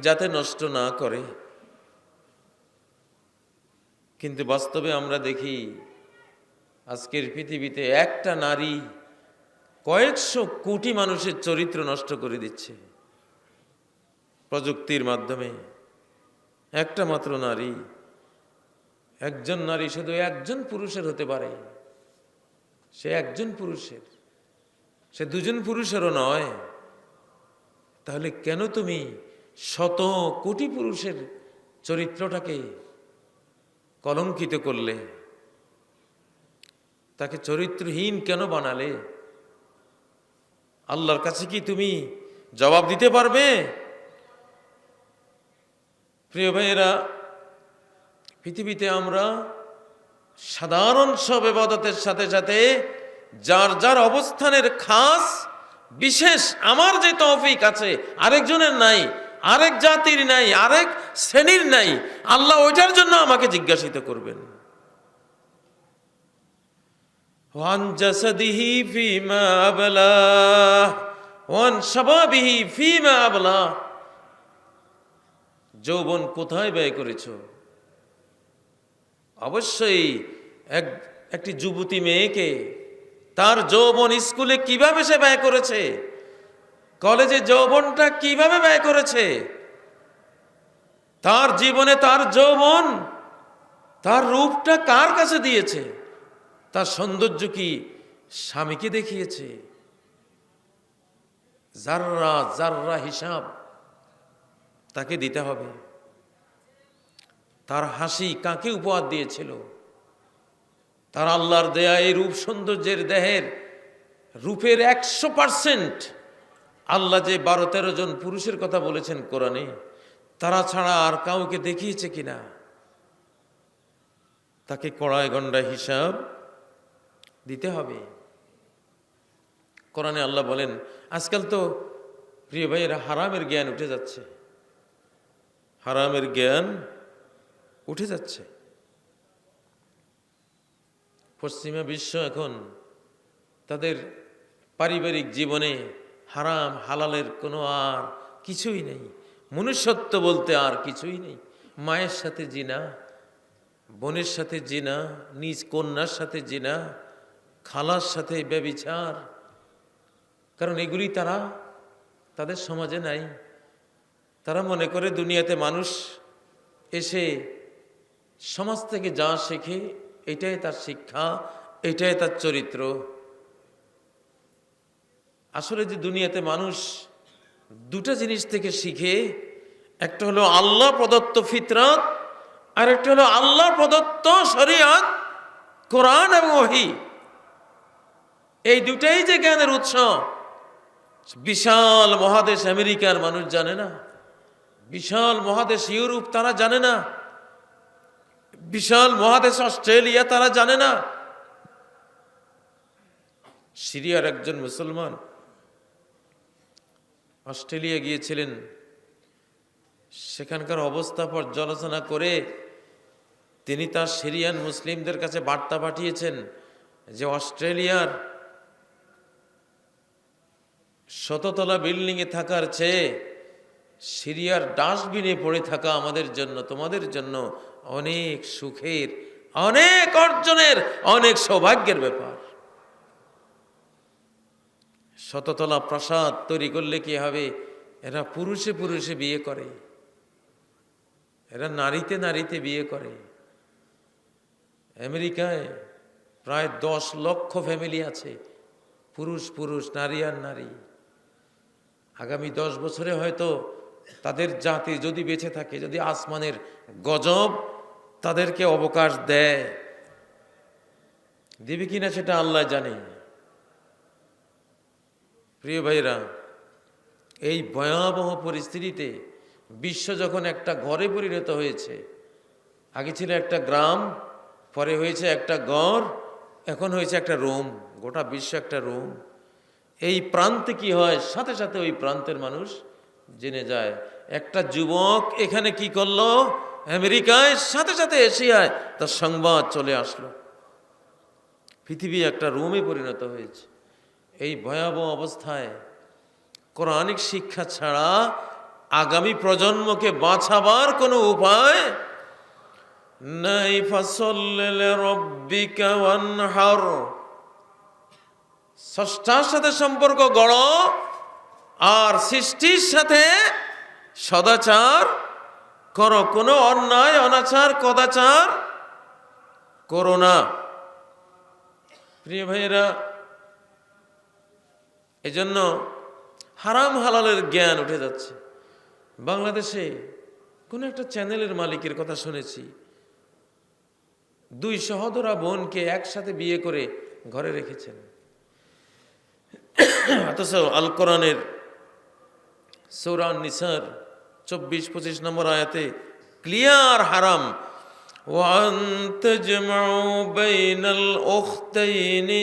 যাতে নষ্ট না করে। কিন্তু বাস্তবে আমরা দেখি আজকের পৃথিবীতে একটা নারী কয়েকশো কোটি মানুষের চরিত্র নষ্ট করে দিচ্ছে প্রযুক্তির মাধ্যমে। একটা মাত্র নারী, একজন নারী শুধু একজন পুরুষের হতে পারে, সে একজন পুরুষের, সে দুজন পুরুষেরও নয়। তাহলে কেন তুমি শত কোটি পুরুষের চরিত্রটাকে কলঙ্কিত করলে? তাকে চরিত্রহীন কেন বানালে? আল্লাহর কাছে কি তুমি জবাব দিতে পারবে? প্রিয় ভাইয়েরা, পৃথিবীতে আমরা সাধারণ সব ইবাদতের সাথে সাথে যার যার অবস্থানের খাস বিশেষ, আমার যে তৌফিক আছে আরেকজনের নাই, আরেক জাতির নাই, আরেক শ্রেণীর নাই, আল্লাহ ওইটার জন্য আমাকে জিজ্ঞাসিত করবেন। ওয়ান জাসাদিহি ফিমা আবলা ওয়ান শাবাবিহি ফিমা আবলা, যৌবন কোথায় ব্যয় করেছো? অবশ্যই একটি যুবতী মেয়েকে তার যৌবন স্কুলে কিভাবে সে ব্যয় করেছে, কলেজে যৌবনটা কিভাবে ব্যয় করেছে, তার জীবনে তার যৌবন, তার রূপটা কার কাছে দিয়েছে, তার সৌন্দর্য কি স্বামীকে দেখিয়েছে? যাররা যাররা হিসাব তাকে দিতে হবে। তার হাসি কাকে উপহার দিয়েছিল? তার আল্লাহর দেয়া এই রূপ সৌন্দর্যের দেহের রূপের 100% আল্লাহ যে 12-13 জন পুরুষের কথা বলেছেন কোরআনে, তারা ছাড়া আর কাউকে দেখিয়েছে কিনা? তাকে কড়ায় গন্ডায় হিসাব দিতে হবে। কোরআনে আল্লাহ বলেন, আজকাল তো প্রিয় ভাইয়েরা হারামের জ্ঞান উঠে যাচ্ছে, হারামের জ্ঞান উঠে যাচ্ছে। পশ্চিমা বিশ্ব এখন তাদের পারিবারিক জীবনে হারাম হালালের কোনো আর কিছুই নেই, মনুষ্যত্ব বলতে আর কিছুই নেই। মায়ের সাথে জিনা, বোনের সাথে জিনা, নিজ কন্যার সাথে জিনা, খালার সাথে ব্যভিচার, কারণ এগুলি তারা তাদের সমাজে নাই। তারা মনে করে দুনিয়াতে মানুষ এসে সমাজ থেকে যা শেখে এটাই তার শিক্ষা, এটাই তার চরিত্র। আসলে যে দুনিয়াতে মানুষ দুটা জিনিস থেকে শিখে, একটা হলো আল্লাহ প্রদত্ত ফিতরত, আর একটা হলো আল্লাহ প্রদত্ত শরিয়ত, কোরআন এবং ওহী। এই দুটাই যে জ্ঞানের উৎস। বিশাল মহাদেশ আমেরিকার মানুষ জানে না, বিশাল মহাদেশ ইউরোপ তারা জানে না, বিশাল মহাদেশ অস্ট্রেলিয়া তারা জানে না। সিরিয়ার একজন মুসলমান অস্ট্রেলিয়া গিয়েছিলেন, সেখানকার অবস্থা পর্যালোচনা করে তিনি তার সিরিয়ান মুসলিমদের কাছে বার্তা পাঠিয়েছেন যে অস্ট্রেলিয়ার শততলা বিল্ডিংয়ে থাকার চেয়ে সিরিয়ার ডাস্টবিনে পড়ে থাকা আমাদের জন্য, তোমাদের জন্য অনেক সুখের, অনেক অর্জনের, অনেক সৌভাগ্যের ব্যাপার। শততলা প্রাসাদ তৈরি করলে কি হবে? এরা পুরুষে পুরুষে বিয়ে করে, এরা নারীতে নারীতে বিয়ে করে। আমেরিকায় প্রায় 10 লক্ষ ফ্যামিলি আছে, পুরুষ পুরুষ, নারী আর নারী। আগামী 10 বছরে হয়তো তাদের জাতি যদি বেঁচে থাকে, যদি আসমানের গজব তাদেরকে অবকাশ দেয়, দেবে কিনা সেটা আল্লাহ জানে। প্রিয় ভাইরা, এই ভয়াবহ পরিস্থিতিতে বিশ্ব যখন একটা ঘরে পরিণত হয়েছে, আগে ছিল একটা গ্রাম, পরে হয়েছে একটা গড়, এখন হয়েছে একটা রোম, গোটা বিশ্ব একটা রোম। এই প্রান্তে কি হয়, সাথে সাথে ওই প্রান্তের মানুষ জেনে যায়। একটা যুবক এখানে কি করলো আমেরিকায়, সাথে সাথে এশিয়ায় তার সংবাদ চলে আসলো। পৃথিবী একটা রোমে পরিণত হয়েছে। এই ভয়াবহ অবস্থায় কোরআনিক শিক্ষা ছাড়া আগামী প্রজন্মকে বাঁচাবার কোনো উপায় নাই। ফাসাল্লি লিরাব্বিকা ওয়ানহার, স্রষ্টার সাথে সম্পর্ক গড়ো আর সৃষ্টির সাথে সদাচার করো, কোনো অন্যায় অনাচার কদাচার করো না। প্রিয় ভাইয়েরা, এজন্য হারাম হালালের জ্ঞান উঠে যাচ্ছে। বাংলাদেশে কোন একটা চ্যানেলের মালিকের কথা শুনেছি, 2 সহোদরা বোনকে একসাথে বিয়ে করে ঘরে রেখেছেন। অথচ আল কোরআনের সূরা নিসার 24-25 নম্বর আয়াতে ক্লিয়ার হারাম। ওয়ান তাজমাউ বাইনাল উখতাইনি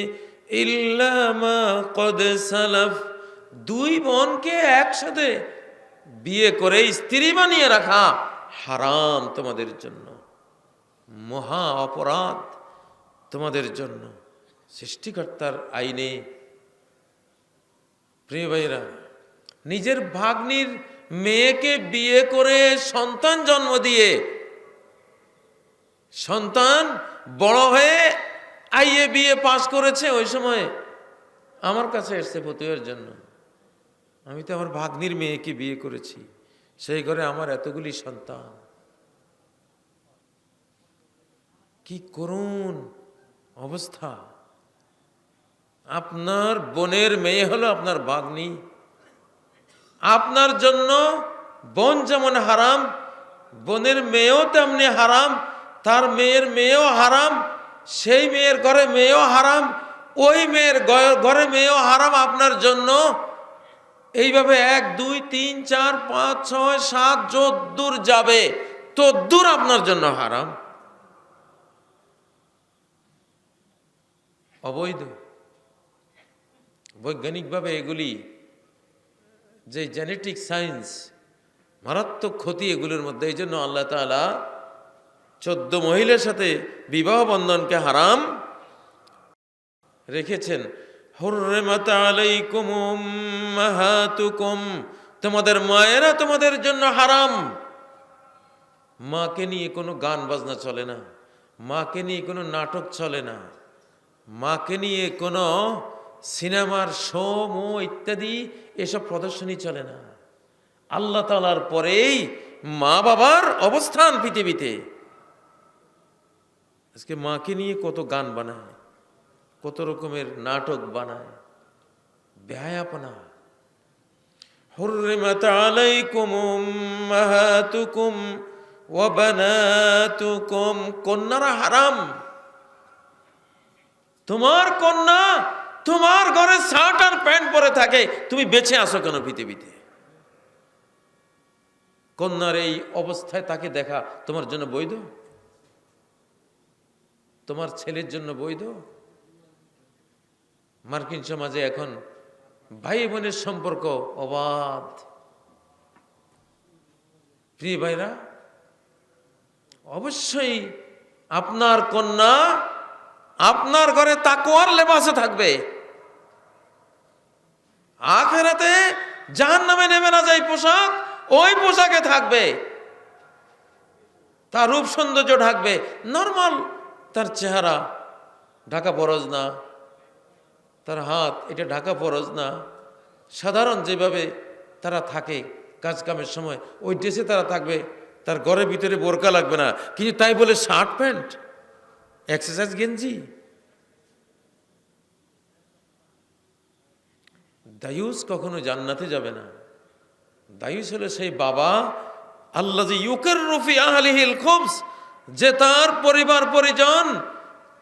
ইল্লা মা ক্বাদ সালাফ, 2 বোনকে একসাথে বিয়ে করে স্ত্রী বানিয়ে রাখা হারাম তোমাদের জন্য, মহা অপরাধ তোমাদের জন্য সৃষ্টিকর্তার আইনে। প্রিয় ভাইরা, নিজের ভাগ্নির মেয়েকে বিয়ে করে সন্তান জন্ম দিয়ে সন্তান বড় হয়ে আইএ বিএ পাশ করেছে, ওই সময় আমার কাছে এসছে ফতুয়ার জন্য, আমি তো আমার ভাগ্নির মেয়েকে বিয়ে করেছি, সেই ঘরে আমার এতগুলি সন্তান। কি করুণ অবস্থা! আপনার বোনের মেয়ে হলো আপনার ভাগ্নি, আপনার জন্য বোন যেমন হারাম, বোনের মেয়েও তেমনি হারাম, তার মেয়ের মেয়েও হারাম, সেই মেয়ের ঘরে মেয়েও হারাম, ওই মেয়ের ঘরে মেয়েও হারাম আপনার জন্য। এইভাবে 1 2 3 4 5 6 7 যদ্দূর যাবে তদ্দূর আপনার জন্য হারাম, অবৈধ। বৈজ্ঞানিকভাবে এগুলি যে জেনেটিক সায়েন্স, মারাত্মক ক্ষতি এগুলোর মধ্যে। এই জন্য আল্লাহ তাআলা 14 মহিলার সাথে বিবাহ বন্ধনকে হারাম রেখেছেন। হুররিমাত আলাইকুম উম্মাহাতুকুম, তোমাদের মায়েরা তোমাদের জন্য হারাম। মাকে নিয়ে কোনো গান বাজনা চলে না, মাকে নিয়ে কোনো নাটক চলে না, মাকে নিয়ে কোনো সিনেমার শো মো ইত্যাদি এসব প্রদর্শনী চলে না। আল্লাহ তাআলার পরেই মা বাবার অবস্থান পৃথিবীতে। আজকে মাকে নিয়ে কত গান বানায়, কত রকমের নাটক বানায়, বেহায়াপনা। হুররিমাত আলাইকুম উম্মাহাতুকুম ওয়া বানাতুকুম, কন্যারা হারাম। তোমার কন্যা তোমার ঘরে শার্ট আর প্যান্ট পরে থাকে, তুমি বেঁচে আসো কেন পৃথিবীতে? কন্যার এই অবস্থায় তাকে দেখা তোমার জন্য বৈধ? তোমার ছেলের জন্য বৈধ? মার্কিন সমাজে এখন ভাই বোনের সম্পর্ক অবাধ। প্রিয় ভাইরা, অবশ্যই আপনার কন্যা আপনার ঘরে তাকওয়ার লেবাসে থাকবে, আখিরাতে জাহান্নামে নেমে না যায় পোশাক, ওই পোশাকে থাকবে। তার রূপ সৌন্দর্য ঢাকবে, নরমাল তার চেহারা ঢাকা ফরজ না, তার হাত এটা ঢাকা ফরজ না। সাধারণ যেভাবে তারা থাকে কাজ কামের সময়, ওই ড্রেসে তারা থাকবে, তার ঘরের ভিতরে বোরকা লাগবে না। কিন্তু তাই বলে শার্ট প্যান্ট, এক্সারসাইজ গেঞ্জি, দায়ুস কখনো জান্নাতে যাবে না। দায়ুস হলো সেই বাবা আল্লাযী ইউকিররু ফি আহলিহিল খুবস, যে তার পরিবার পরিজন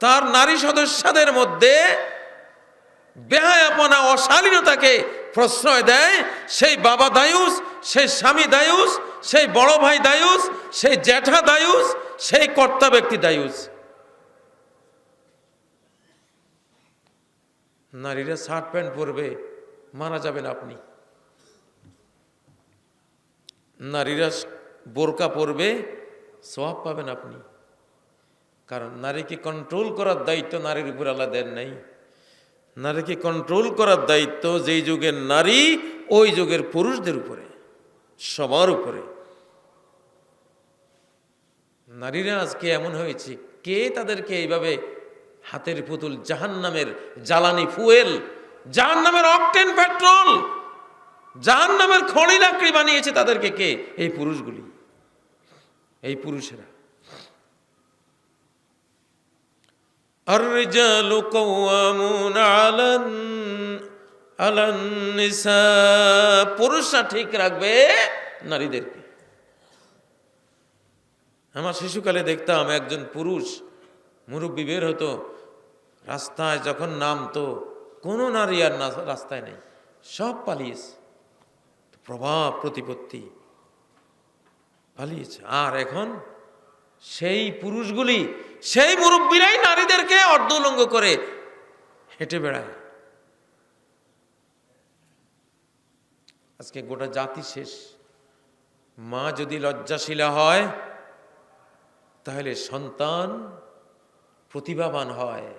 তার নারী সদস্যদের মধ্যে বেহায়াপনা অশালীনতাকে প্রশ্রয় দেয়। সেই বাবা দায়ুস, সেই স্বামী দায়ুস, সেই বড় ভাই দায়ুস, সেই জ্যাঠা দায়ুস, সেই কর্তা ব্যক্তি দায়ুস। নারীরা শার্ট প্যান্ট পরবে, মারা যাবেন আপনি। নারীরা বোরকা পরবে, সওয়াব পাবেন আপনি। কারণ নারীকে কন্ট্রোল করার দায়িত্ব নারীর উপর আল্লাহ দেন নাই। নারীকে কন্ট্রোল করার দায়িত্ব যেই যুগের নারী ওই যুগের পুরুষদের উপরে, সবার উপরে। নারীরা আজকে এমন হয়েছে, কে তাদেরকে এইভাবে হাতের পুতুল, জাহান্নামের জ্বালানি ফুয়েল, জাহান্নামের অকটেন পেট্রোল, জাহান্নামের খড়ি লাকড়ি বানিয়েছে তাদেরকে কে? এই পুরুষগুলি, এই পুরুষেরা। আর-রিজালু কাওয়ামুনা আলান নিসা, পুরুষরা ঠিক রাখবে নারীদেরকে। আমার শিশুকালে দেখতাম একজন পুরুষ মুরব্বী বের হতো, রাস্তায় যখন নামতো কোনো নারী আর রাস্তায় নেই, সব পালিয়েছে, প্রভাব প্রতিপত্তি পালিয়েছে। আর এখন সেই পুরুষগুলি, সেই মুরব্বীরাই নারীদেরকে অর্ধউলঙ্গ করে হেঁটে বেড়ায়। আজকে গোটা জাতি শেষ। মা যদি লজ্জাশীলা হয় তাহলে সন্তান প্রতিভাবান হয়,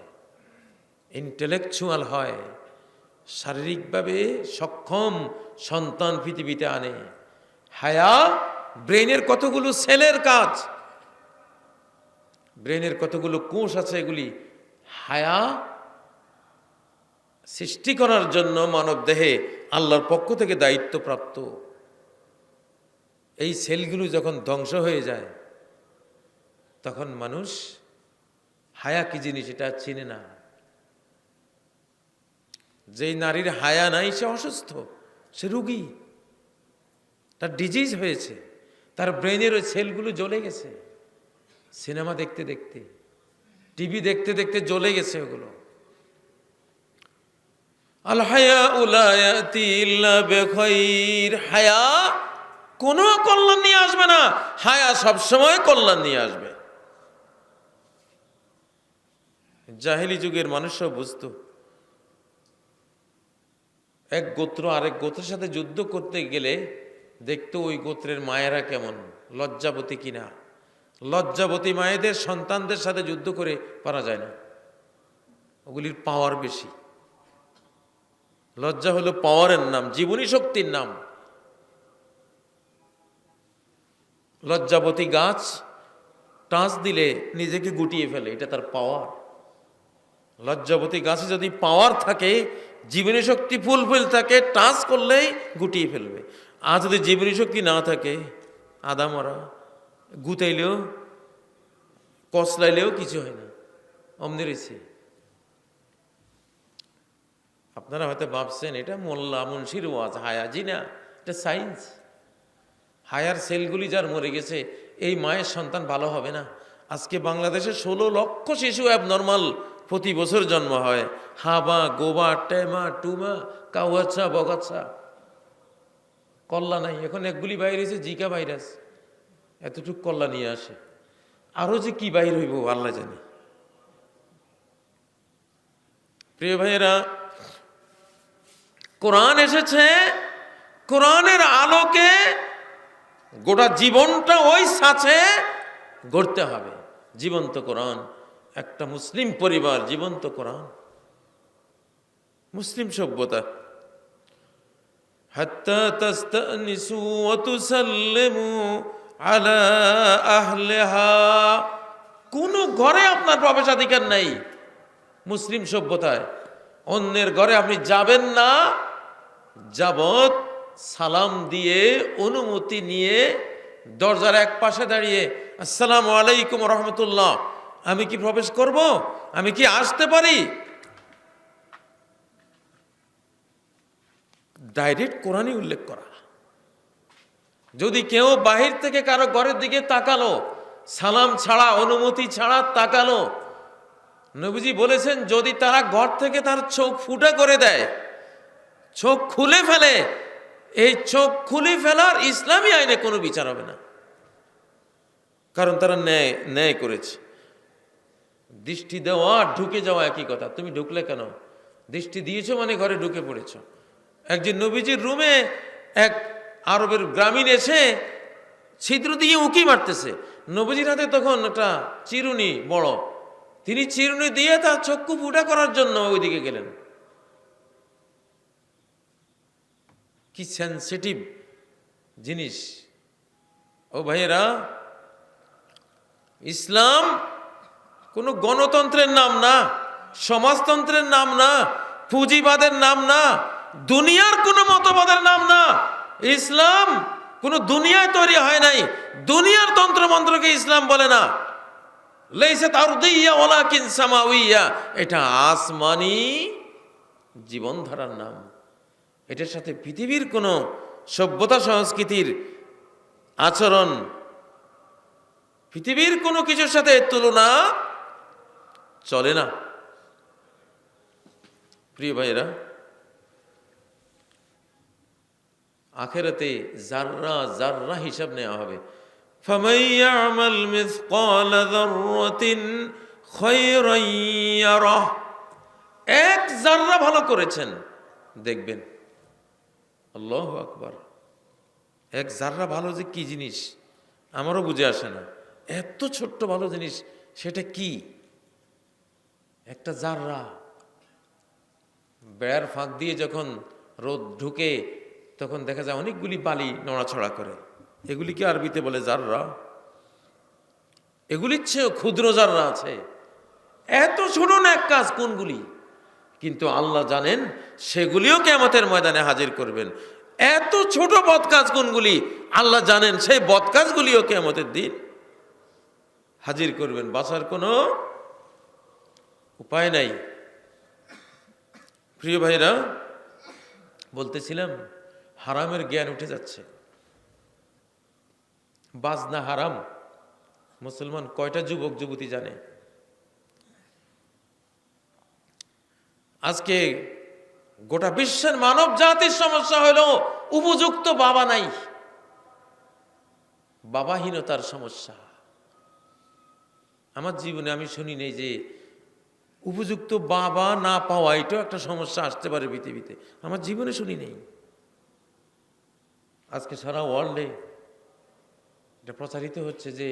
ইন্টেলেকচুয়াল হয়, শারীরিকভাবে সক্ষম সন্তান পৃথিবীতে আনে। হায়া ব্রেনের কতগুলো সেলের কাজ, ব্রেনের কতগুলো কোষ আছে, এগুলি হায়া সৃষ্টি করার জন্য মানব দেহে আল্লাহর পক্ষ থেকে দায়িত্বপ্রাপ্ত। এই সেলগুলো যখন ধ্বংস হয়ে যায় তখন মানুষ হায়া কি জিনিস এটা চিনে না। যেই নারীর হায়া নাই সে অসুস্থ, সে রোগী, তার ডিজিজ হয়েছে, তার ব্রেনের ওই সেলগুলো জ্বলে গেছে। সিনেমা দেখতে দেখতে, টিভি দেখতে দেখতে জ্বলে গেছে ওগুলো। আল হায়াউ লা ইয়াতি ইল্লা বিখাইর, হায়া কোনো কল্যাণ নিয়ে আসবে না, হায়া সবসময় কল্যাণ নিয়ে আসবে। জাহেলি যুগের মানুষও বুঝতো, এক গোত্র আরেক গোত্রের সাথে যুদ্ধ করতে গেলে দেখতো ওই গোত্রের মায়েরা কেমন, লজ্জাবতী কিনা। লজ্জাবতী মায়েদের সন্তানদের সাথে যুদ্ধ করে পারা যায় না, ওগুলির পাওয়ার বেশি। লজ্জা হলো পাওয়ারের নাম, জীবনী শক্তির নাম। লজ্জাবতী গাছ টাচ দিলে নিজেকে গুটিয়ে ফেলে, এটা তার পাওয়ার। লজ্জাবতী গাছে যদি পাওয়ার থাকে, জীবনী শক্তি ফুলফিল থাকে, টাচ করলেই গুটিয়ে ফেলবে। আর যদি জীবনী শক্তি না থাকে, আদা মরা, গুতাইলেও কসলাইলেও কিছু হয় না, অমনি রয়েছে। আপনারা হয়তো ভাবছেন এটা মোল্লা মুন্সির ওয়াজ, হায়া। জি না, এটা সায়েন্স। হায়ার সেলগুলি যার মরে গেছে, এই মায়ের সন্তান ভালো হবে না। আজকে বাংলাদেশে 16 লক্ষ শিশু অ্যাবনর্মাল প্রতি বছর জন্ম হয়। হাবা, গোবা, টেমা, টুমা, কাউয়াচ্ছা, বগাচ্ছা, কল্লা নাই। এখন একগুলি বাইর হয়েছে জিকা ভাইরাস, এতটুক কল্লা নিয়ে আসে। আরো যে কি বাইর হইব আল্লাহ জানে। প্রিয় ভাইয়েরা, কোরআন এসেছে, কোরআনের আলোকে গোটা জীবনটা ওই সাথে গড়তে হবে। জীবন্ত কোরআন, একটা মুসলিম পরিবার, জীবন্ত কোরআন, মুসলিম সভ্যতা। হাত্তা তাস্তানিসু ওয়া তুসাল্লিমু আলা আহলিহা, কোন ঘরে আপনার প্রবেশাধিকার নাই মুসলিম সভ্যতায়। অন্যের ঘরে আপনি যাবেন না যাবত সালাম দিয়ে, অনুমতি নিয়ে, দরজার এক পাশে দাঁড়িয়ে আসসালামু আলাইকুম রহমতুল্লাহ, আমি কি প্রবেশ করব, আমি কি আসতে পারি? ডাইরেক্ট কোরআনই উল্লেখ করা। যদি কেউ বাহির থেকে কারো ঘরের দিকে তাকালো, সালাম ছাড়া, অনুমতি ছাড়া তাকালো, নবীজি বলেছেন যদি তারা ঘর থেকে তার চোখ ফুটা করে দেয়, চোখ খুলে ফেলে, এই চোখ খুলে ফেলার ইসলামী আইনে কোনো বিচার হবে না, কারণ তারা ন্যায় করেছে। দৃষ্টি দেওয়া ঢুকে যাওয়া একই কথা। তুমি ঢুকলে কেন? দৃষ্টি দিয়েছো মানে ঘরে ঢুকে পড়েছ। একজন নবীজির রুমে এক আরবের গ্রামীণ এসে ছিদ্র দিয়ে উঁকি মারতেছে। নবীজির হাতে তখন একটা চিরুনি বড়, তিনি চিরুনি দিয়ে তার চক্ষু ফুটা করার জন্য ওইদিকে গেলেন। কি সেন্সিটিভ জিনিস! ও ভাইয়েরা, ইসলাম কোনো গণতন্ত্রের নাম না, সমাজতন্ত্রের নাম না, পুঁজিবাদের নাম না, দুনিয়ার কোনো মতবাদের নাম না। ইসলাম কোনো দুনিয়ায় তৈরি হয় নাই, দুনিয়ার তন্ত্রমন্ত্রকে ইসলাম বলে না। লাইসাত আরদিয়্যা ওয়ালাকিন সামাউইয়্যা, এটা আসমানি জীবনধারার নাম। এটার সাথে পৃথিবীর কোনো সভ্যতা সংস্কৃতির আচরণ, পৃথিবীর কোনো কিছুর সাথে তুলনা চলে না। প্রিয় ভাইয়েরা, আখিরাতে জাররা জাররা হিসাব নেওয়া হবে। ফামান ইয়ামাল মিসকাল যাররাতিন খায়রান ইয়ারাহ, এক জাররা ভালো করেছেন দেখবেন। আল্লাহু আকবার! এক জাররা ভালো যে কি জিনিস আমারও বুঝে আসে না। এত ছোট্ট ভালো জিনিস, সেটা কি? একটা জাররা। বেড়ার ফাঁক দিয়ে যখন রোদ ঢুকে তখন দেখা যায় অনেকগুলি বালি নড়াছড়া করে, এগুলিকে আরবিতে বলে জাররা। এগুলির চেয়েও ক্ষুদ্র জাররা আছে। এত ছোট না এক কাজ কোনগুলি, কিন্তু আল্লাহ জানেন সেগুলিও কিয়ামতের ময়দানে হাজির করবেন। এত ছোট বদকাজ কোনগুলি আল্লাহ জানেন, সেই বদকাজগুলিও কিয়ামতের দিন হাজির করবেন। বাঁচার কোনো উপায় নাই। প্রিয় ভাইরা, বলতেছিলাম হারামের জ্ঞান উঠে যাচ্ছে। বাজনা হারাম মুসলমান কয়টা যুবক যুবতী জানে? আজকে গোটা বিশ্বের মানব জাতির সমস্যা হলো উপযুক্ত বাবা নাই, বাবাহীনতার সমস্যা। আমার জীবনে আমি শুনি নেই যে উপযুক্ত বাবা না পাওয়া এটাও একটা সমস্যা আসতে পারে পৃথিবীতে, আমার জীবনে শুনি নেই। আজকে সারা ওয়ার্ল্ডে এটা প্রচারিত হচ্ছে যে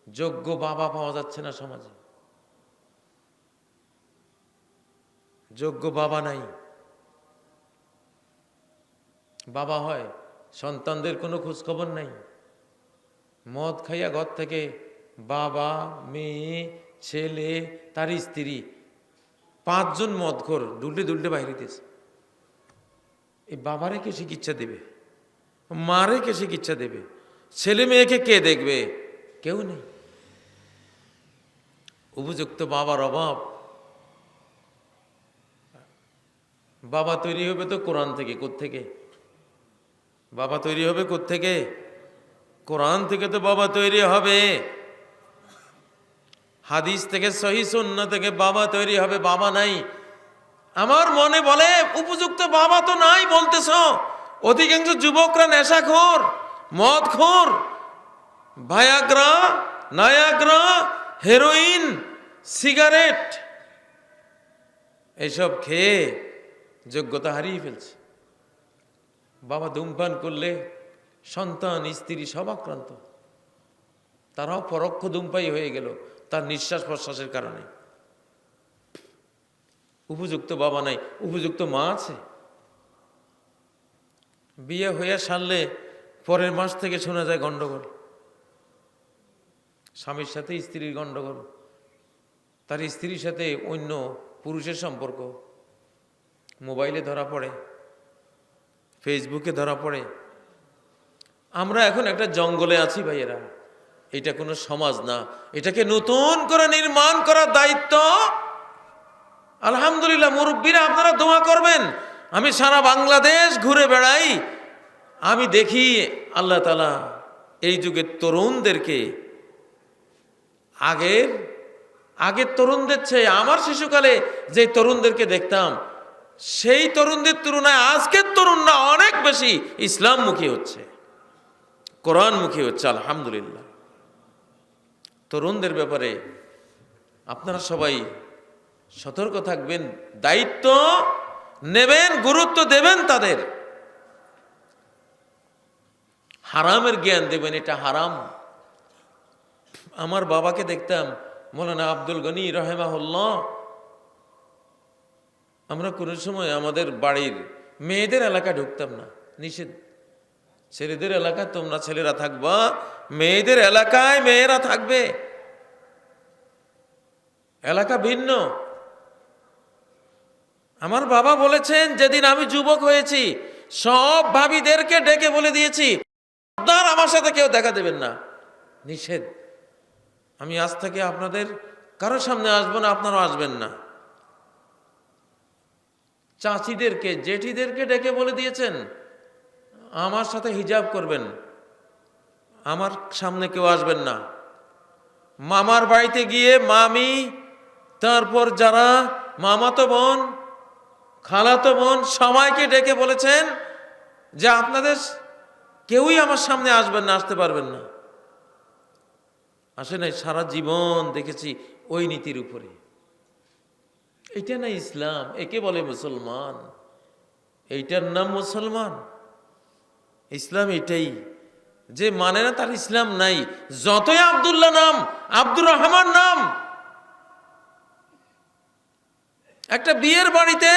যোগ্য বাবা পাওয়া যাচ্ছে না সমাজে, যোগ্য বাবা নাই। বাবা হয়, সন্তানদের কোনো খোঁজ খবর নাই। মদ খাইয়া ঘর থেকে বাবা, মেয়ে, ছেলে, তার স্ত্রী, 5 জন মদখোর দুলটে দুলটে বাইরে দিয়েছে। এই বাবারে কে চিকিৎসা দেবে? মারে কে চিকিৎসা দেবে? ছেলে মেয়েকে কে দেখবে? কেউ নেই। উপযুক্ত বাবার অভাব। বাবা তৈরি হবে তো কোরআন থেকে। কোত্থেকে বাবা তৈরি হবে? কোত্থেকে? কোরআন থেকে তো বাবা তৈরি হবে। হাদিস থেকে, সহিহ সুন্নাহ থেকে বাবা তৈরি হবে। বাবা নাই। আমার মনে বলে উপযুক্ত বাবা তো নাই বলতেছ। অধিকাংশ যুবকরা নেশাখোর, মদখোর, ভায়াগ্রা, নায়াগ্রা, হেরোইন, সিগারেট এসব খেয়ে যোগ্যতা হারিয়ে ফেলছে। বাবা ধূমপান করলে সন্তান, স্ত্রী সব আক্রান্ত। তারাও পরোক্ষ ধূমপায়ী হয়ে গেল তার নিঃশ্বাস প্রশ্বাসের কারণে। উপযুক্ত বাবা নাই, উপযুক্ত মা আছে। বিয়ে হয়ে সারলে পরের মাস থেকে শোনা যায় গন্ডগোল, স্বামীর সাথে স্ত্রীর গন্ডগোল, তার স্ত্রীর সাথে অন্য পুরুষের সম্পর্ক, মোবাইলে ধরা পড়ে, ফেসবুকে ধরা পড়ে। আমরা এখন একটা জঙ্গলে আছি ভাইয়েরা। এটা কোনো সমাজ না, এটাকে নতুন করে নির্মাণ করার দায়িত্ব আলহামদুলিল্লাহ মুরব্বীরা আপনারা দোয়া করবেন। আমি সারা বাংলাদেশ ঘুরে বেড়াই, আমি দেখি আল্লাহ তাআলা এই যুগের তরুণদেরকে আগের তরুণদের চেয়ে আমার শিশুকালে যে তরুণদেরকে দেখতাম সেই তরুণদের তুলনায় আজকের তরুণরা অনেক বেশি ইসলামমুখী হচ্ছে, কোরআনমুখী হচ্ছে। আলহামদুলিল্লাহ। তরুণদের ব্যাপারে আপনারা সবাই সতর্ক থাকবেন, দায়িত্ব নেবেন, গুরুত্ব দেবেন তাদের। হারামের জ্ঞান দেবেন, এটা হারাম। আমার বাবাকে দেখতাম, মৌলানা আব্দুল গনি রাহিমাহুল্লাহ, আমরা কোনো সময় আমাদের বাড়ির মেয়েদের এলাকা ঢুকতাম না, নিষেধ। ছেলেদের এলাকায় তোমরা ছেলেরা থাকবা, মেয়েদের এলাকায় মেয়েরা থাকবে, এলাকা ভিন্ন। আমার বাবা বলেছেন, যেদিন আমি যুবক হয়েছি সব ভাবিদেরকে ডেকে বলে দিয়েছি, আপনার আমার সাথে কেউ দেখা দেবেন না, নিষেধ। আমি আজ থেকে আপনাদের কারোর সামনে আসবো না, আপনারাও আসবেন না। চাচিদেরকে, জেঠিদেরকে ডেকে বলে দিয়েছেন, আমার সাথে হিজাব করবেন, আমার সামনে কেউ আসবেন না। মামার বাড়িতে গিয়ে মামি, তারপর যারা মামাতো বোন, খালাতো বোন, সবাইকে ডেকে বলেছেন যে আপনাদের কেউই আমার সামনে আসবেন না, আসতে পারবেন না। আসে নাই, সারা জীবন দেখেছি ওই নীতির উপরে। এটা না ইসলাম, একে বলে মুসলমান। এইটার নাম মুসলমান। ইসলাম এটাই, যে মানে না তার ইসলাম নাই। যতই আব্দুল্লাহ নাম, আব্দুর রহমান নাম, একটা বিয়ের বাড়িতে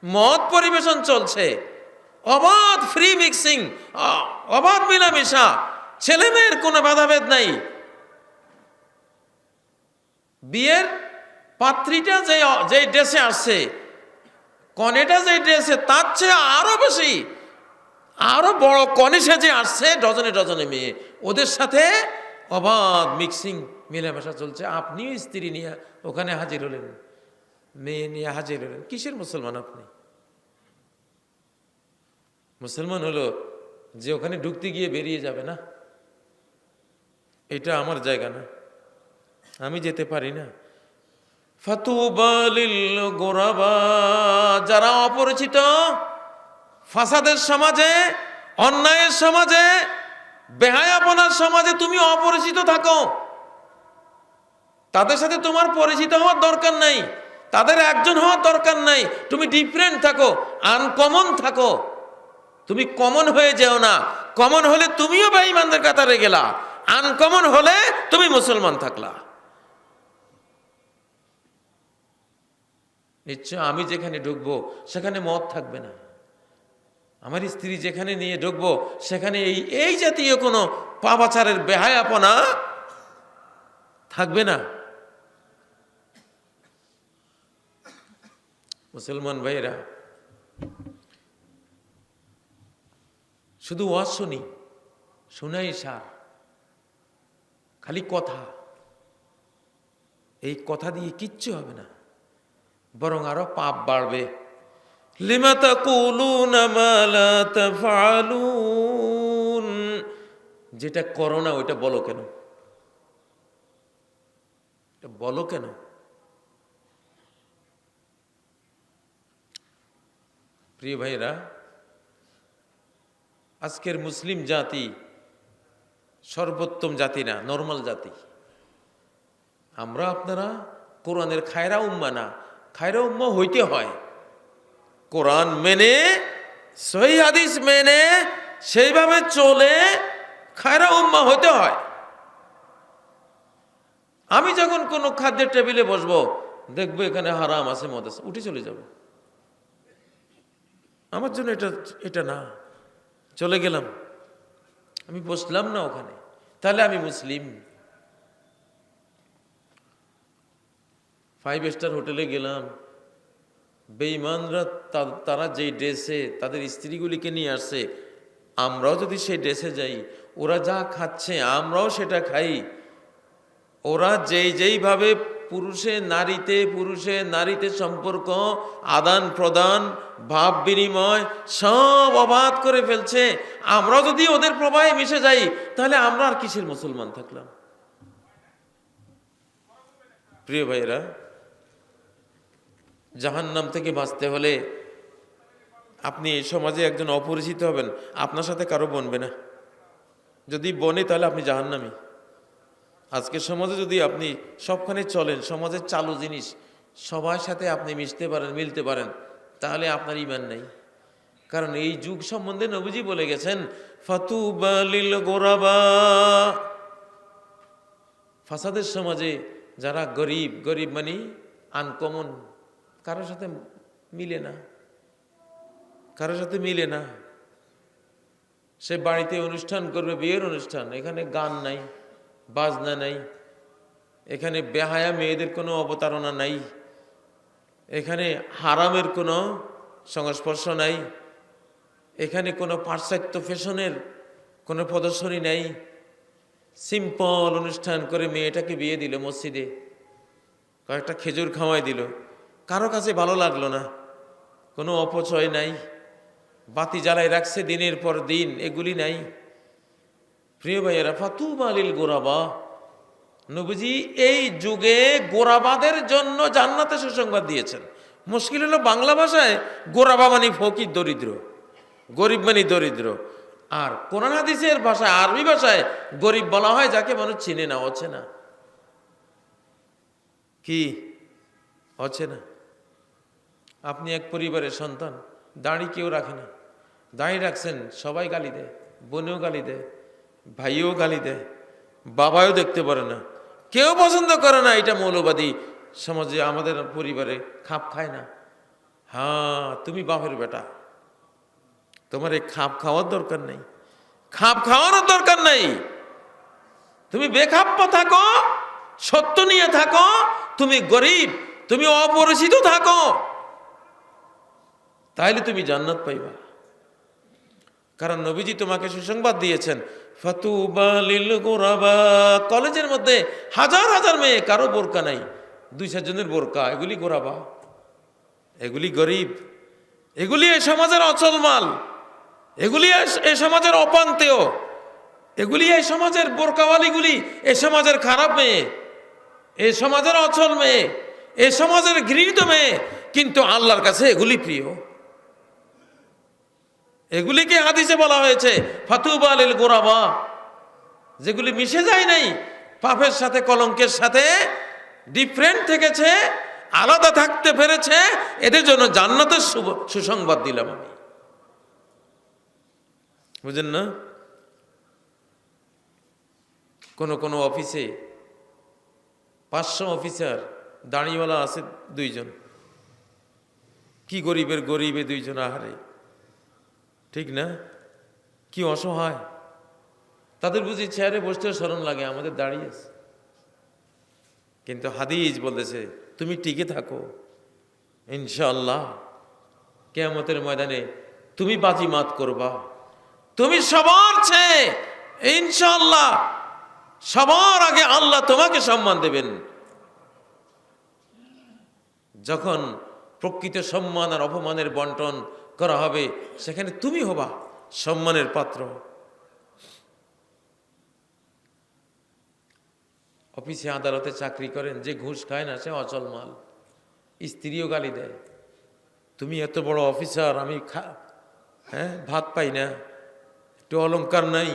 মদ পরিবেশন চলছে, অবাধ ফ্রি মিক্সিং, অবাধ মিলামেশা, ছেলে মেয়ের কোনো ভেদাভেদ নাই। বিয়ের পাত্রীটা যে ড্রেসে আসছে, কনেটা যে ড্রেসে, তার চেয়ে আরো বেশি, আরো বড় কনে সেজে আসছে ডজনে ডজনে মেয়ে, ওদের সাথে অবাধ মিক্সিং মেলামেশা চলছে। আপনিও স্ত্রী নিয়ে ওখানে হাজির হলেন, মেয়ে নিয়ে হাজির হলেন। কিসের মুসলমান আপনি? মুসলমান হলো যে ওখানে ঢুকতে গিয়ে বেরিয়ে যাবে না, এটা আমার জায়গা না, আমি যেতে পারি না। ফাতুবা লিল গোরাবা, যারা অপরিচিত, ফাসাদের সমাজে, অন্যায়ের সমাজে, বেহায়াপনার সমাজে তুমি অপরিচিত থাকো, তাদের সাথে তোমার পরিচিত হওয়ার দরকার নাই, তাদের একজন হওয়ার দরকার নাই। তুমি ডিফারেন্ট থাকো, আনকমন থাকো, তুমি কমন হয়ে যেও না। কমন হলে তুমিও বেঈমানদের কাতারে গেলা, আনকমন হলে তুমি মুসলমান থাকলা। নিশ্চয় আমি যেখানে ঢুকবো সেখানে মদ থাকবে না, আমার স্ত্রী যেখানে নিয়ে ঢুকবো সেখানে এই জাতীয় কোনো পাপাচারের বেহায়াপনা থাকবে না। মুসলমান ভাইরা, শুধু ওয়াজ শুনি, শুনাই সার, খালি কথা, এই কথা দিয়ে কিচ্ছু হবে না, বরং আরো পাপ বাড়বে। লিমা তাকুলুনা মা লা তাফআলুন, যেটা করো না ওইটা বলো কেন? এটা বলো কেন? প্রিয় ভাইরা, আজকের মুসলিম জাতি সর্বোত্তম জাতি না, নরমাল জাতি। আমরা আপনারা কোরআনের খায়রা উম্মা না, খায়রা উম্মা হইতে হয় কোরআন মেনে, সহিহ হাদিস মেনে, সেইভাবে চলে খায়রা উম্মা হতে হয়। আমি যখন কোনো খাদ্যের টেবিলে বসবো, দেখবো এখানে হারাম আছে, মদ আছে, উঠে চলে যাব। আমার জন্য এটা না, চলে গেলাম, আমি বসলাম না ওখানে, তাহলে আমি মুসলিম। 5 স্টার হোটেলে গেলাম, বেঈমানরা তারা যেই ড্রেসে তাদের স্ত্রীগুলিকে নিয়ে আসছে, আমরাও যদি সেই ড্রেসে যাই, ওরা যা খাচ্ছে আমরাও সেটা খাই, ওরা যেইভাবে পুরুষে নারীতে সম্পর্ক, আদান প্রদান, ভাব বিনিময় সব অবাধ করে ফেলছে। আমরা যদি ওদের প্রবাহে মিশে যাই তাহলে আমরা আর কিসের মুসলমান থাকলাম? প্রিয় ভাইয়েরা, জাহান্নাম থেকে বাঁচতে হলে আপনি এই সমাজে একজন অপরিচিত হবেন, আপনার সাথে কারো বনবে না। যদি বনে তাহলে আপনি জাহান্নামী। আজকের সমাজে যদি আপনি সবখানে চলেন, সমাজের চালু জিনিস সবার সাথে আপনি মিশতে পারেন, মিলতে পারেন, তাহলে আপনার ঈমান নাই। কারণ এই যুগ সম্বন্ধে নবীজি বলে গেছেন, ফাতুবা লিল গোরাবা। ফাসাদের সমাজে যারা গরিব মানে আনকমন, কারোর সাথে মিলে না। সে বাড়িতে অনুষ্ঠান করবে, বিয়ের অনুষ্ঠান, এখানে গান নাই, বাজনা নাই, এখানে বেহায়া মেয়েদের কোনো অবতারণা নাই, এখানে হারামের কোনো সংস্পর্শ নাই, এখানে কোনো পাশ্চাত্য ফ্যাশনের কোনো প্রদর্শনী নাই। সিম্পল অনুষ্ঠান করে মেয়েটাকে বিয়ে দিল মসজিদে, কয়েকটা খেজুর খাওয়াই দিল, কারো কাছে ভালো লাগলো না, কোনো অপচয় নাই, বাতি জ্বালাই রাখছে দিনের পর দিন, এগুলি নাই। প্রিয় ভাইয়েরা, ফাতুবা লিল গোরাবা। নবীজি এই যুগে গোরাবাদের জন্য জান্নাতে সুসংবাদ দিয়েছেন। মুশকিল হলো বাংলা ভাষায় গোরাবা মানে ফকির, দরিদ্র, গরিব মানে দরিদ্র। আর কোরআন হাদিসের ভাষায়, আরবি ভাষায় গরিব বলা হয় যাকে মানুষ চিনে না, অচেনা। কি অচেনা? আপনি এক পরিবারের সন্তান, দাড়ি কেউ রাখে না, দাড়ি রাখছেন সবাই গালি দেয়, বোনেও গালি দেয়, ভাইও গালি দেয়, বাবাও দেখতে পারে না, কেউ পছন্দ করে না। এটা মৌলবাদী সমাজে, আমাদের পরিবারে খাপ খায় না। হ্যাঁ, তুমি বাপের বেটা, তোমার এই খাপ খাওয়ার দরকার নেই, খাপ খাওয়ানোর দরকার নেই। তুমি বেখাপ্য থাকো, সত্য নিয়ে থাকো, তুমি গরিব, তুমি অপরিচিত থাকো, তাইলে তুমি জান্নাত পাইবা। কারণ নবীজি তোমাকে সুসংবাদ দিয়েছেন, ফাতুবা লিল গোরাবা। কলেজের মধ্যে হাজার হাজার মেয়ে, কারো বোরকা নাই, 2-4 জনের বোরকা, এগুলি গোরাবা, এগুলি গরিব, এগুলি এই সমাজের অচল মাল, এগুলি এই সমাজের অপান্তেয়, এগুলি এই সমাজের বোরকাওয়ালিগুলি এই সমাজের খারাপ মেয়ে, এই সমাজের অচল মেয়ে, এই সমাজের ঘৃণিত মেয়ে। কিন্তু আল্লাহর কাছে এগুলি প্রিয়। এগুলিকে হাদিসে বলা হয়েছে ফাতুবা লিল গোরাবা, যেগুলি মিশে যায় নাই, পাপের সাথে কলঙ্কের সাথে ডিফারেন্ট থেকেছে, আলাদা থাকতে পেরেছে, এদের জন্য জান্নাতের সুসংবাদ দিলাম আমি। বুঝেন না? কোন অফিসে 500 অফিসার, দাঁড়িওয়ালা আছে 2 জন। কি গরিবের গরিবে 2 জন, আহারে, ঠিক না? কি অসহায় তাদের, বুঝি চেয়ারে বসতেও শরম লাগে, আমাদের দাঁড়িয়ে আছে। কিন্তু হাদিস বলতেছে তুমি টিকে থাকো, ইনশাআল্লাহ কিয়ামতের ময়দানে তুমি বাজিমাত করবা, তুমি সবার চেয়ে ইনশাআল্লাহ সবার আগে আল্লাহ তোমাকে সম্মান দেবেন। যখন প্রকৃত সম্মান আর অপমানের বন্টন করা হবে, সেখানে তুমি হবা সম্মানের পাত্র। অফিসে আদালতে চাকরি করেন, যে ঘুষ খায় না সে অচল মাল, স্ত্রীও গালি দেয়, তুমি এত বড় অফিসার, আমি ভাত পাই না, একটু অলংকার নাই,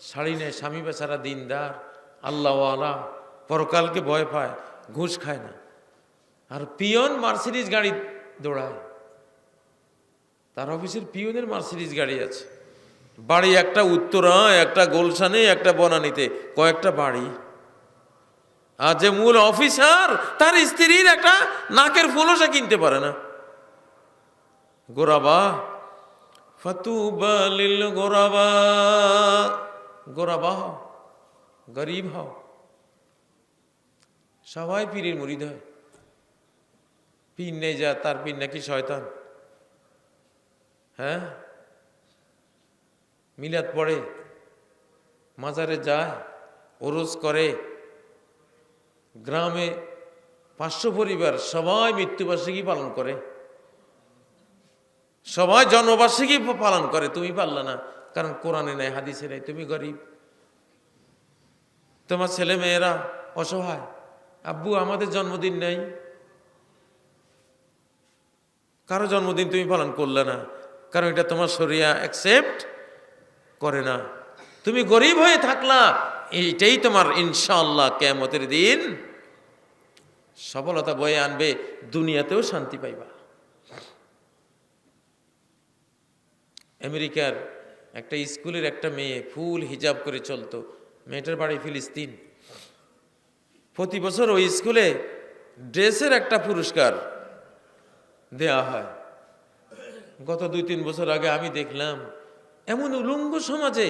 শাড়ি নেই, স্বামী বেচারা দিনদার, আল্লাহওয়ালা, পরকালকে ভয় পায়, ঘুষ খায় না। আর পিয়ন মার্সিডিজ গাড়ি দৌড়ায়, তার অফিসের পিয়নের মার্সিডিজ গাড়ি আছে, বাড়ি একটা উত্তরা, একটা গোলশানে, একটা বনানীতে, কয়েকটা বাড়ি। আর যে মূল অফিসার, তার স্ত্রীর একটা নাকের ফুলও সে কিনতে পারে না। গোরাবা, ফাতুবা লিল গোরাবা। গোরাবা হও, গরিব হও। সবাই পীরের মুরিদ হয়, পীর নেই যা, তার পীর নাকি শয়তান। হ্যাঁ, মিলাদ পড়ে, মাজারে যায়, ওরস করে, গ্রামে 500 পরিবার সবাই মৃত্যুবার্ষিকী পালন করে, সবাই জন্মবার্ষিকী পালন করে, তুমি পারলা না, কারণ কোরআনে নাই, হাদিসে নাই, তুমি গরিব, তোমার ছেলে মেয়েরা অসহায়, আব্বু আমাদের জন্মদিন নেই, কারো জন্মদিন তুমি পালন করলে না, কারণ এটা তোমার শরিয়া অ্যাকসেপ্ট করে না, তুমি গরিব হয়ে থাকলা, এইটাই তোমার ইনশাআল্লাহ কিয়ামতের দিন সফলতা বয়ে আনবে, দুনিয়াতেও শান্তি পাইবা। আমেরিকার একটা স্কুলের একটা মেয়ে ফুল হিজাব করে চলতো, মেয়েটার বাড়ি ফিলিস্তিন। প্রতি বছর ওই স্কুলে ড্রেসের একটা পুরস্কার দেয়া হয়। গত 2-3 বছর আগে আমি দেখলাম এমন উলঙ্গ সমাজে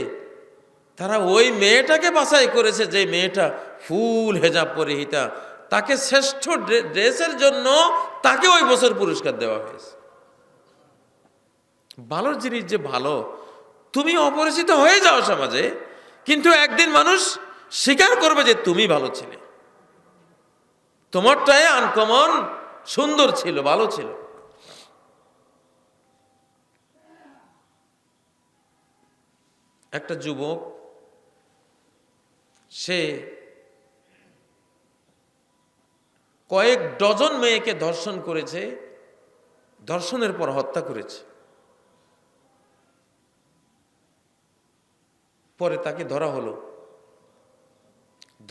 তারা ওই মেয়েটাকে বাছাই করেছে, যে মেয়েটা ফুল হেজাব পরিহিতা, তাকে শ্রেষ্ঠ ড্রেসের জন্য তাকে ওই বছর পুরস্কার দেওয়া হয়েছে। ভালো জিনিস যে ভালো, তুমি অপরিচিত হয়ে যাও সমাজে, কিন্তু একদিন মানুষ স্বীকার করবে যে তুমি ভালো ছিলে, তোমারটাই আনকমন সুন্দর ছিল, ভালো ছিল। একটা যুবক, সে কয়েক ডজন মেয়েকে ধর্ষণ করেছে, ধর্ষণের পর হত্যা করেছে। পরে তাকে ধরা হলো,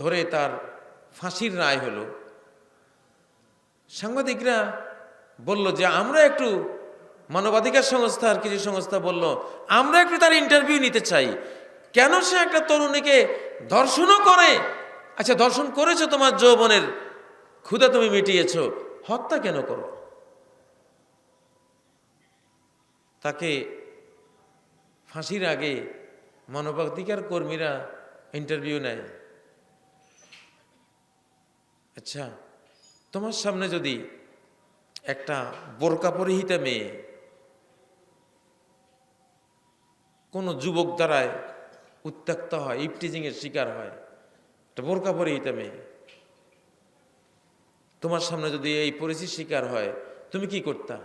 ধরে তার ফাঁসির রায় হলো। সাংবাদিকরা বলল যে আমরা একটু, মানবাধিকার সংস্থার কিছু সংস্থা বলল আমরা একটু তার ইন্টারভিউ নিতে চাই, কেন সে একটা তরুণীকে ধর্ষণও করে, আচ্ছা ধর্ষণ করেছো, তোমার যৌবনের ক্ষুধা তুমি মিটিয়েছো, হত্যা কেন করো? তাকে ফাঁসির আগে মানবাধিকার কর্মীরা ইন্টারভিউ নেয়। আচ্ছা, তোমার সামনে যদি একটা বোরকা পরিহিতা মেয়ে কোনো যুবক দ্বারায় উত্ত্যক্ত হয়, ইফটিজিং এর শিকার হয়, একটা বোরকা পরিহিতা মেয়ে তোমার সামনে যদি এই পরিস্থিতির শিকার হয়, তুমি কি করতা?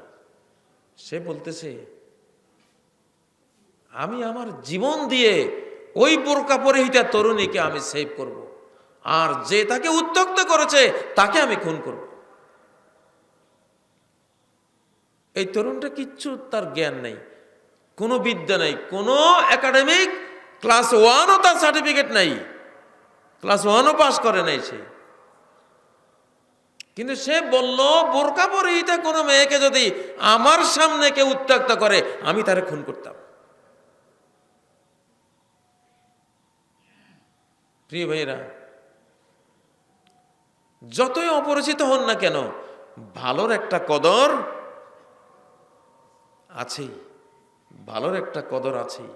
সে বলতেছে আমি আমার জীবন দিয়ে ওই বোরকা পরিহিতা তরুণীকে আমি সেভ করব, আর যে তাকে উত্ত্যক্ত করেছে তাকে আমি খুন করব। এই তরুণটা কিচ্ছু তার জ্ঞান নেই, কোনো বিদ্যা নেই, কোনো একাডেমিক ক্লাস 1ও তার সার্টিফিকেট নাই, ক্লাস 1ও পাস করে নাই সে, কিন্তু সে বলল বোরকা পরিহিতা কোনো মেয়েকে যদি আমার সামনে কেউ উত্ত্যক্ত করে আমি তারে খুন করতাম। প্রিয় ভাইরা, যতই অপরিচিত হন না কেন, ভালোর একটা কদর আছেই, ভালোর একটা কদর আছেই।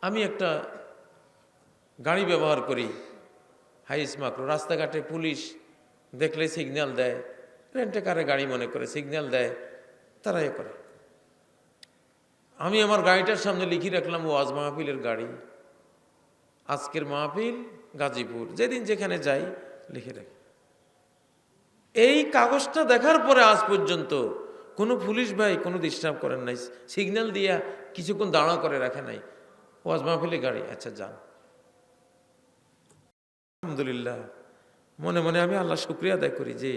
আমি একটা গাড়ি ব্যবহার করি, হাইস মাকরো, রাস্তাঘাটে পুলিশ দেখলে সিগন্যাল দেয়, রেন্টে কারে গাড়ি মনে করে সিগন্যাল দেয়, তারা এ করে। আমি আমার গাড়িটার সামনে লিখে রাখলাম ওয়াজ মাহফিলের গাড়ি, আজকের মাহফিল গাজীপুর, যেদিন যেখানে যাই লিখে রাখি। এই কাগজটা দেখার পরে আজ পর্যন্ত কোনো পুলিশ ভাই কোনো ডিস্টার্ব করেন নাই, সিগন্যাল দিয়া কিছুক্ষণ দাঁড়া করে রাখে নাই, ওয়াজ মাহফিলের গাড়ি, আচ্ছা যান। আলহামদুলিল্লাহ, মনে মনে আমি আল্লাহ শুকরিয়া আদায় করি যে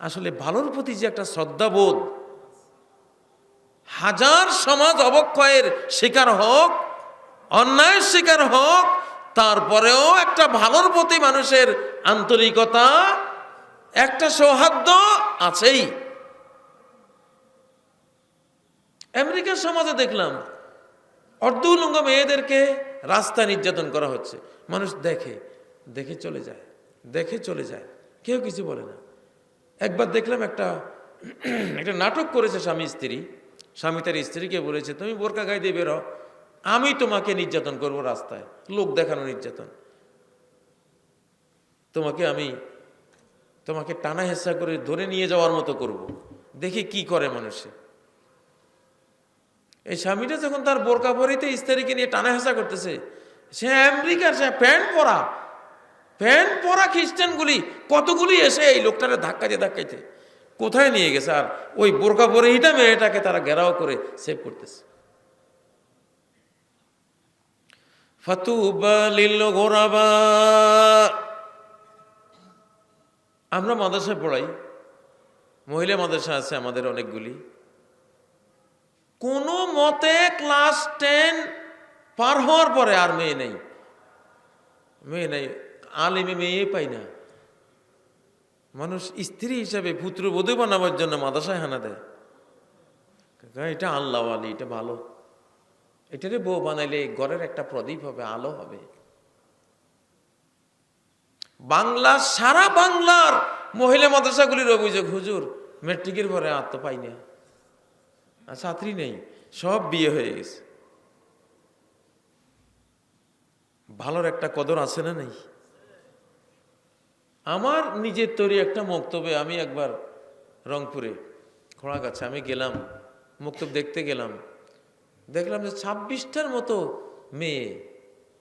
আসলে ভালোর প্রতি যে একটা শ্রদ্ধাবোধ, হাজার সমাজ অবক্ষয়ের শিকার হোক, অন্যায়ের শিকার হোক, তারপরেও একটা ভালোর প্রতি মানুষের আন্তরিকতা, একটা সৌহার্দ্য আছেই। আমেরিকার সমাজে দেখলাম অর্ধ উলঙ্গ মেয়েদেরকে রাস্তা নির্যাতন করা হচ্ছে, মানুষ দেখে দেখে চলে যায়, দেখে চলে যায়, কেউ কিছু বলে না। একবার দেখলাম একটা নাটক করেছে স্বামী স্ত্রী, স্বামী তার স্ত্রীকে বলেছে তুমি বোরকা গায়ে দিয়ে বেরো, আমি তোমাকে নির্যাতন করব রাস্তায়, লোক দেখানো নির্যাতন, তোমাকে টানা হেঁচা করে ধরে নিয়ে যাওয়ার মতো করব, দেখি কি করে মানুষে। এই স্বামীটা যখন তার বোরকা পরিতে স্ত্রীকে নিয়ে টানা হেঁচা করতেছে, সে আমেরিকার, সে প্যান্ট পরা, প্যান্ট পরা খ্রিস্টানগুলি কতগুলি এসে এই লোকটারে ধাক্কাইতে কোথায় নিয়ে গেছে, আর ওই বোরকা পরে এইটা মেয়েটাকে তারা ঘেরাও করে সেভ করতেছে। ফাতুবা লিল গোরাবা। আমরা মাদ্রাসায় পড়াই, মহিলা মাদ্রাসা আছে আমাদের অনেকগুলি। কোনো মতে ক্লাস 10 পার হওয়ার পরে আর মেয়ে নেই, আলিমে মেয়ে পাই না। মানুষ স্ত্রী হিসাবে পুত্রবধূ বানাবার জন্য মাদ্রাসায় হানা দেয়। এটা আল্লাহ আলী, এটা ভালো, এটারে বউ বানাইলে ঘরের একটা প্রদীপ হবে, আলো হবে। বাংলা, সারা বাংলার মহিলা মাদ্রাসাগুলির অভিযোগ, হুজুর মেট্রিকের পরে আর তো পাই না, ছাত্রী নেই, সব বিয়ে হয়ে গেছে। ভালোর একটা কদর আছে না নেই? আমার নিজের তৈরি একটা মক্তবে, আমি একবার রংপুরে খোড়াগাছে আমি গেলাম, মক্তব দেখতে গেলাম, দেখলাম যে 26টার মতো মেয়ে,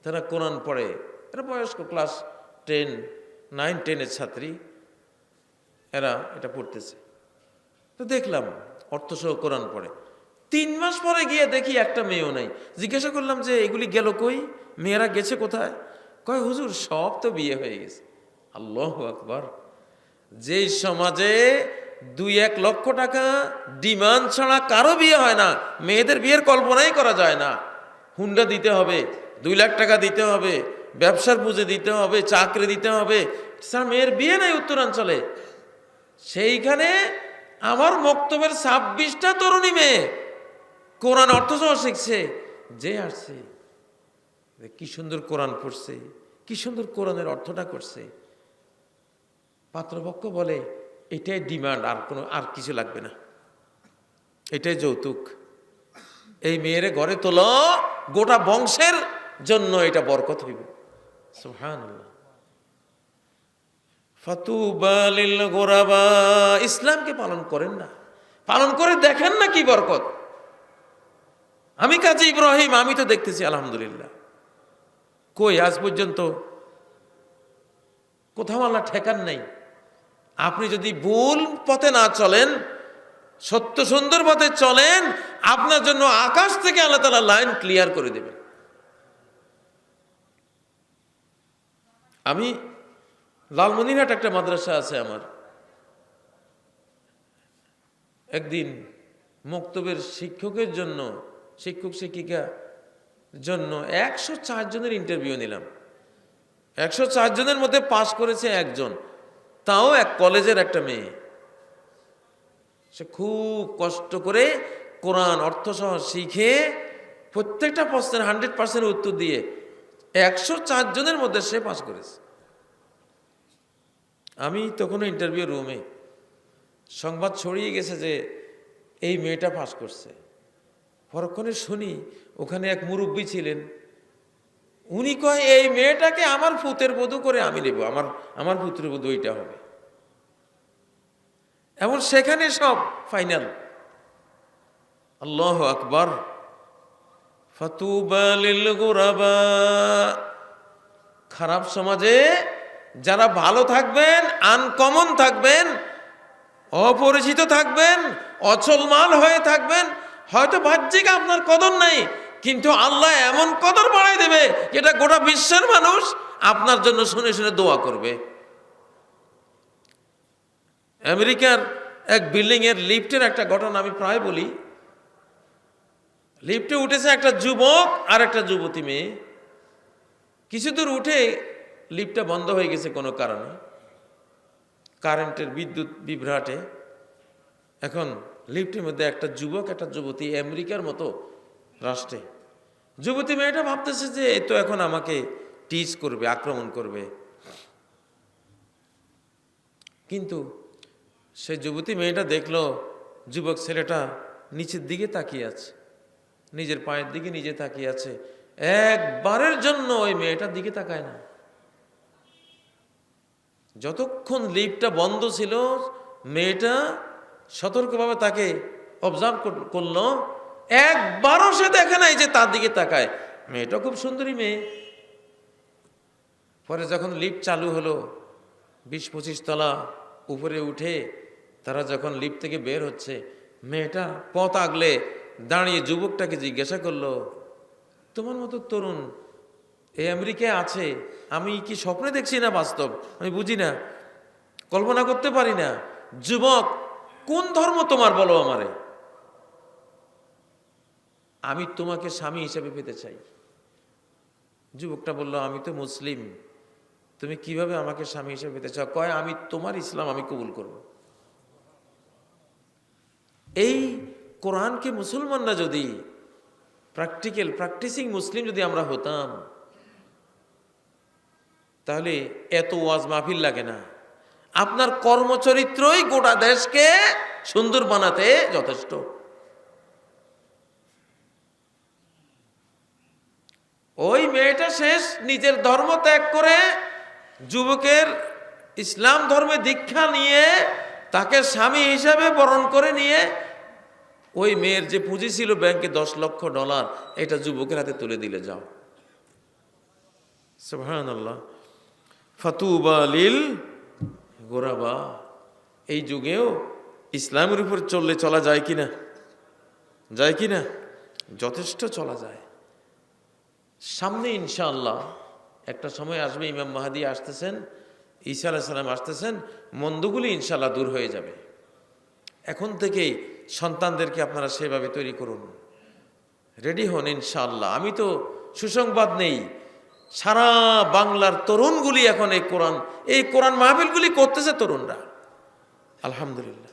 তারা কোরআন পড়ে, এরা বয়স্ক, ক্লাস 10, 9, 10-এর ছাত্রী, এরা এটা পড়তেছে। তো দেখলাম অর্থসহ কোরআন পড়ে। 3 মাস পরে গিয়ে দেখি একটা মেয়েও নাই। জিজ্ঞাসা করলাম যে এগুলি গেল কই, মেয়েরা গেছে কোথায়? কয় হুজুর সব তো বিয়ে হয়ে গেছে। আল্লাহু আকবার। যে সমাজে 2-1 লক্ষ টাকা ডিমান্ড ছাড়া কারো বিয়ে হয় না, মেয়েদের বিয়ের কল্পনাই করা যায় না। হুন্ডা দিতে হবে, 2 লাখ টাকা দিতে হবে, ব্যবসার পুঁজি দিতে হবে, চাকরি দিতে হবে, স্যার মেয়ের বিয়ে নাই উত্তরাঞ্চলে। সেইখানে আমার মক্তবের 26টা তরুণী মেয়ে কোরআন অর্থসহ শিখছে। যে আসছে কি সুন্দর কোরআন পড়ছে, কি সুন্দর কোরআনের অর্থটা করছে। পাত্রপক্ষ বলে এটাই ডিমান্ড, আর কিছু লাগবে না, এটাই যৌতুক। এই মেয়েরে ঘরে তোলো, গোটা বংশের জন্য এটা বরকত হইব। সুবহানাল্লাহ। ফাতুবা লিল গোরাবা। ইসলামকে পালন করেন না, পালন করে দেখেন না কি বরকত। আমি কাজী ইব্রাহিম, আমি তো দেখতেছি আলহামদুলিল্লাহ। কই আজ পর্যন্ত কোথাও আল্লাহ ঠেকান নাই। আপনি যদি ভুল পথে না চলেন, সত্য সুন্দর পথে চলেন, আপনার জন্য আকাশ থেকে আল্লাহ তাআলা লাইন ক্লিয়ার করে দেবেন। আমি লালমনিরহাট একটা মাদ্রাসা আছে আমার, একদিন মক্তবের শিক্ষকের জন্য, শিক্ষক শিক্ষিকা জন্য 104 জনের ইন্টারভিউ নিলাম। 104 জনের মধ্যে পাশ করেছে একজন, তাও এক কলেজের একটা মেয়ে। সে খুব কষ্ট করে কোরআন অর্থসহ শিখে প্রত্যেকটা প্রশ্নের 100% উত্তর দিয়ে 104 জনের মধ্যে সে পাশ করেছে। আমি তখন ইন্টারভিউ রুমে, সংবাদ ছড়িয়ে গেছে যে এই মেয়েটা পাশ করছে। পরক্ষণে শুনি ওখানে এক মুরব্বী ছিলেন, উনি কয় এই মেয়েটাকে আমার পুত্রের বধূ করে আমি নেব, আমার পুত্রের বধূ ওইটা হবে। এমন সেখানে সব ফাইনাল। আল্লাহু আকবার। ফাতুবা লিল গোরাবা। খারাপ সমাজে যারা ভালো থাকবেন, আনকমন থাকবেন, অপরিচিত থাকবেন, অচলমাল হয়ে থাকবেন, হয়তো বাহ্যিক আপনার কদর নাই, কিন্তু আল্লাহ এমন কদর বাড়াই দেবে যেটা গোটা বিশ্বের মানুষ আপনার জন্য শুনে শুনে দোয়া করবে। আমেরিকার এক বিল্ডিং এর লিফটের একটা ঘটনা আমি প্রায় বলি। লিফটে উঠেছে একটা যুবক আর একটা যুবতী মেয়ে। কিছু দূর উঠে লিফটটা বন্ধ হয়ে গেছে কোনো কারণে, কারেন্টের বিদ্যুৎ বিভ্রাটে। এখন লিফটের মধ্যে একটা যুবক একটা যুবতী, আমেরিকার মতো রাষ্ট্রে। যুবতী মেয়েটা ভাবতেছে যে এ তো এখন আমাকে টিজ করবে, আক্রমণ করবে। কিন্তু সে যুবতী মেয়েটা দেখলো যুবক ছেলেটা নিচের দিকে তাকিয়ে আছে, নিজের পায়ের দিকে নিজে তাকিয়ে আছে। একবারের জন্য ওই মেয়েটার দিকে তাকায় না। যতক্ষণ লিফটটা বন্ধ ছিল মেয়েটা সতর্কভাবে তাকে অবজার্ভ করলো, একবারও সে দেখে নাই যে তার দিকে তাকায়। মেয়েটা খুব সুন্দরী মেয়ে। পরে যখন লিফট চালু হলো 20-25 তলা উপরে উঠে তারা যখন লিফট থেকে বের হচ্ছে, মেয়েটা পথ আগলে দাঁড়িয়ে যুবকটাকে জিজ্ঞাসা করলো, তোমার মতো তরুণ এই আমেরিকায় আছে, আমি কি স্বপ্নে দেখছি না বাস্তব, আমি বুঝি না, কল্পনা করতে পারি না। যুবক, কোন ধর্ম তোমার বলো আমারে, আমি তোমাকে স্বামী হিসেবে পেতে চাই। যুবকটা বলল, আমি তো মুসলিম, তুমি কিভাবে আমাকে স্বামী হিসেবে পেতে চাও? কয়, আমি তোমার ইসলাম আমি কবুল করব। এই কোরআনকে মুসলমানরা যদি প্র্যাকটিসিং মুসলিম যদি আমরা হতাম, তাহলে এত ওয়াজ মাহফিল লাগে না। আপনার কর্মচরিত্রই গোটা দেশকে সুন্দর বানাতে যথেষ্ট। ওই মেয়েটা শেষ নিজের ধর্ম ত্যাগ করে যুবকের ইসলাম ধর্মে দীক্ষা নিয়ে তাকে স্বামী হিসাবে বরণ করে নিয়ে ওই মেয়ের যে পুঁজি ছিল ব্যাংকে $10 লক্ষ, এটা যুবকের হাতে তুলে দিলে, যাও। সুবহানাল্লাহ। ফাতুবা লিল গোরাবা। এই যুগেও ইসলামের উপর চলা যায় কিনা? যায় কিনা? যথেষ্ট চলা যায়। সামনে ইনশাআল্লাহ একটা সময় আসবে, ইমাম মাহদী আসতেছেন, ঈসা আলাইহিস সালাম আসতেছেন, মন্দগুলি ইনশাআল্লাহ দূর হয়ে যাবে। এখন থেকেই সন্তানদেরকে আপনারা সেভাবে তৈরি করুন, রেডি হন ইনশাআল্লাহ। আমি তো সুসংবাদ নেই, সারা বাংলার তরুণগুলি এখন এই কোরআন মাহফিলগুলি করতেছে তরুণরা, আলহামদুলিল্লাহ।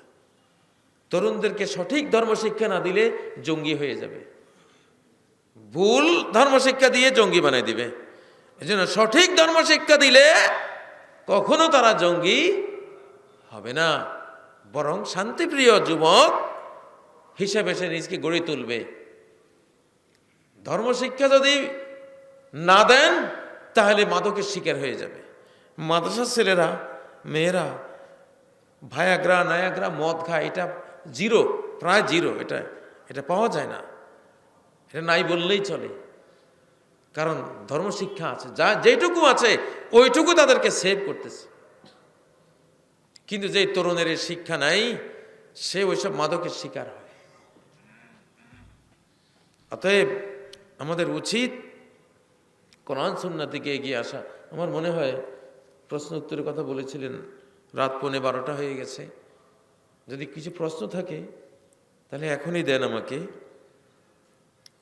তরুণদেরকে সঠিক ধর্ম শিক্ষা না দিলে জঙ্গি হয়ে যাবে, ভুল ধর্মশিক্ষা দিয়ে জঙ্গি বানাই দিবে। এজন্য সঠিক ধর্মশিক্ষা দিলে কখনো তারা জঙ্গি হবে না, বরং শান্তিপ্রিয় যুবক হিসেবে সে নিজকে গড়ে তুলবে। ধর্মশিক্ষা যদি না দেন তাহলে মাদকের শিকার হয়ে যাবে। মাদ্রাসার ছেলেরা মেয়েরা ভায়াগ্রা নায়াগ্রা মদ খায়, এটা জিরো, প্রায় জিরো, এটা পাওয়া যায় না, এটা নাই বললেই চলে। কারণ ধর্মশিক্ষা আছে, যেটুকু আছে ওইটুকু তাদেরকে সেভ করতেছে। কিন্তু যে তরুণের শিক্ষা নাই, সে ওইসব মাদকের শিকার হয়। অতএব আমাদের উচিত কোরআন সুন্নাহ থেকে এগিয়ে আসা। আমার মনে হয় প্রশ্ন উত্তরের কথা বলেছিলেন, রাত 11:15 হয়ে গেছে। যদি কিছু প্রশ্ন থাকে তাহলে এখনই দেন আমাকে।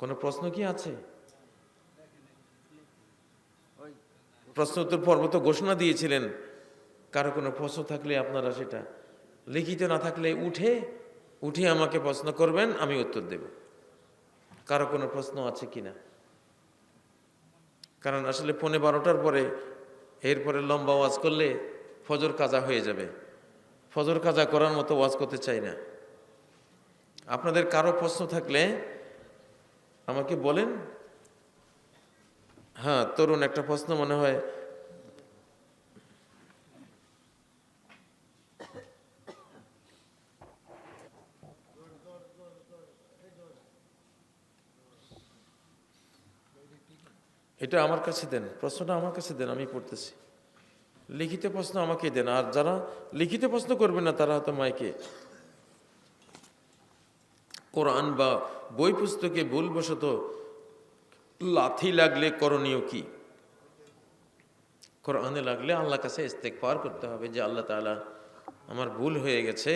কোনো প্রশ্ন কি আছে? প্রশ্ন উত্তর পর্ব তো ঘোষণা দিয়েছিলেন, কারো কোনো প্রশ্ন থাকলে আপনারা সেটা লিখিত, না থাকলে উঠে আমাকে প্রশ্ন করবেন, আমি উত্তর দেব। কারো কোনো প্রশ্ন আছে কিনা? কারণ আসলে 11:15 পরে এরপরে লম্বা ওয়াজ করলে ফজর কাজা হয়ে যাবে। ফজর কাজা করার মতো ওয়াজ করতে চাই না। আপনাদের কারো প্রশ্ন থাকলে আমাকে বলেন। হ্যাঁ, তরুণ একটা প্রশ্ন মনে হয়। এটা আমার কাছে দেন, প্রশ্নটা আমার কাছে দেন, আমি পড়তেছি। লিখিত প্রশ্ন আমাকে দেন, আর যারা লিখিত প্রশ্ন করবেন না তারা হয়তো মাইকে। কোরআন বা বই পুস্তকে ভুলবশত লাথি লাগলে করণীয় কি? কোরআনে লাগলে আল্লাহর কাছে ইস্তেগফার করতে হবে যে আল্লাহ তাআলা আমার ভুল হয়ে গেছে।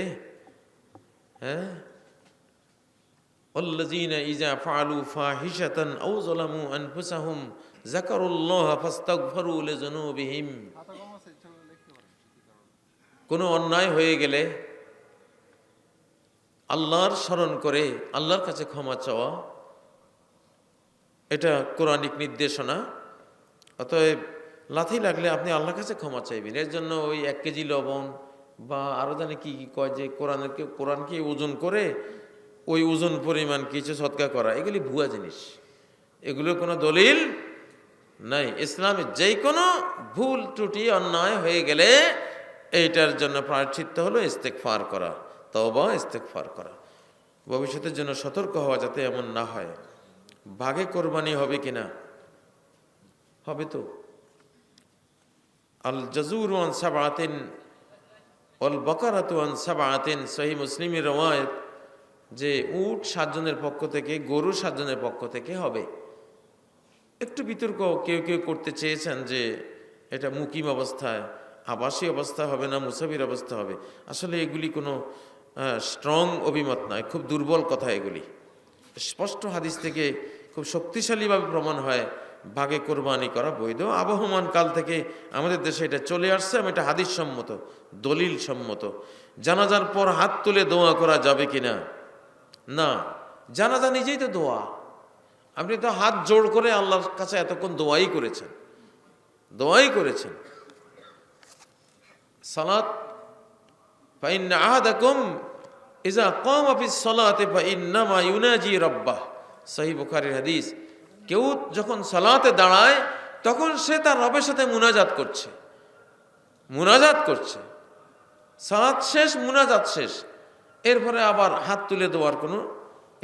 হ্যাঁ, আল্লাযীনা ইযা ফাআলু ফাহিশাতান আও যালামু আনফুসাহুম যাকারুল্লাহ ফাস্তাগফিরু লিযুনুবিহিম। কোনো অন্যায় হয়ে গেলে আল্লাহর স্মরণ করে আল্লাহর কাছে ক্ষমা চাওয়া, এটা কোরআনিক নির্দেশনা। অতএব লাথি লাগলে আপনি আল্লাহর কাছে ক্ষমা চাইবেন। এর জন্য ওই 1 কেজি লবণ বা আরো জানি কি কয় যে কোরআনকে ওজন করে ওই ওজন পরিমাণ কিছু সদকা করা, এগুলি ভুয়া জিনিস, এগুলোর কোনো দলিল নাই। ইসলামে যে কোনো ভুল ত্রুটি অন্যায় হয়ে গেলে এইটার জন্য প্রায়শ্চিত্ত হলো ইস্তেগফার করা, তওবা ইস্তেগফার করা, ভবিষ্যতের জন্য সতর্ক হওয়া যাতে এমন না হয়। ভাগে কোরবানি হবে কিনা? হবে তো। আল জাজুর আন সাবাতিন অল বাকারাতু আন সাবাতিন, সহিহ মুসলিমের রওয়ায়াত যে উট 7 জনের পক্ষ থেকে, গরু 7 জনের পক্ষ থেকে হবে। একটু বিতর্ক কেউ কেউ করতে চেয়েছেন যে এটা মুকিম অবস্থায়, আবাসী অবস্থা হবে না মুসাফির অবস্থা হবে। আসলে এগুলি কোনো স্ট্রং অভিমত নয়, খুব দুর্বল কথা এগুলি। স্পষ্ট হাদিস থেকে খুব শক্তিশালীভাবে প্রমাণ হয় ভাগে কোরবানি করা বৈধ। আবহমান কাল থেকে আমাদের দেশে এটা চলে আসছে এবং এটা হাদিস সম্মত, দলিল সম্মত। জানাজার পর হাত তুলে দোয়া করা যাবে কিনা? না, জানাজা নিজেই তো দোয়া। আপনি তো হাত জোড় করে আল্লাহর কাছে এতক্ষণ দোয়াই করেছেন, দোয়াই করেছেন। সালাত ফাইন্না আহাদাকুম ইযা কামা ফিস সালাতি ফাইন্নামা ইউনাজি রাব্বাহ, সহিহ বুখারীর হাদিস। কেউ যখন সালাতে দাঁড়ায় তখন সে তার রবের সাথে মুনাজাত করছে, মুনাজাত করছে। সালাত শেষ, মুনাজাত শেষ, এরপরে আবার হাত তুলে দেওয়ার কোনো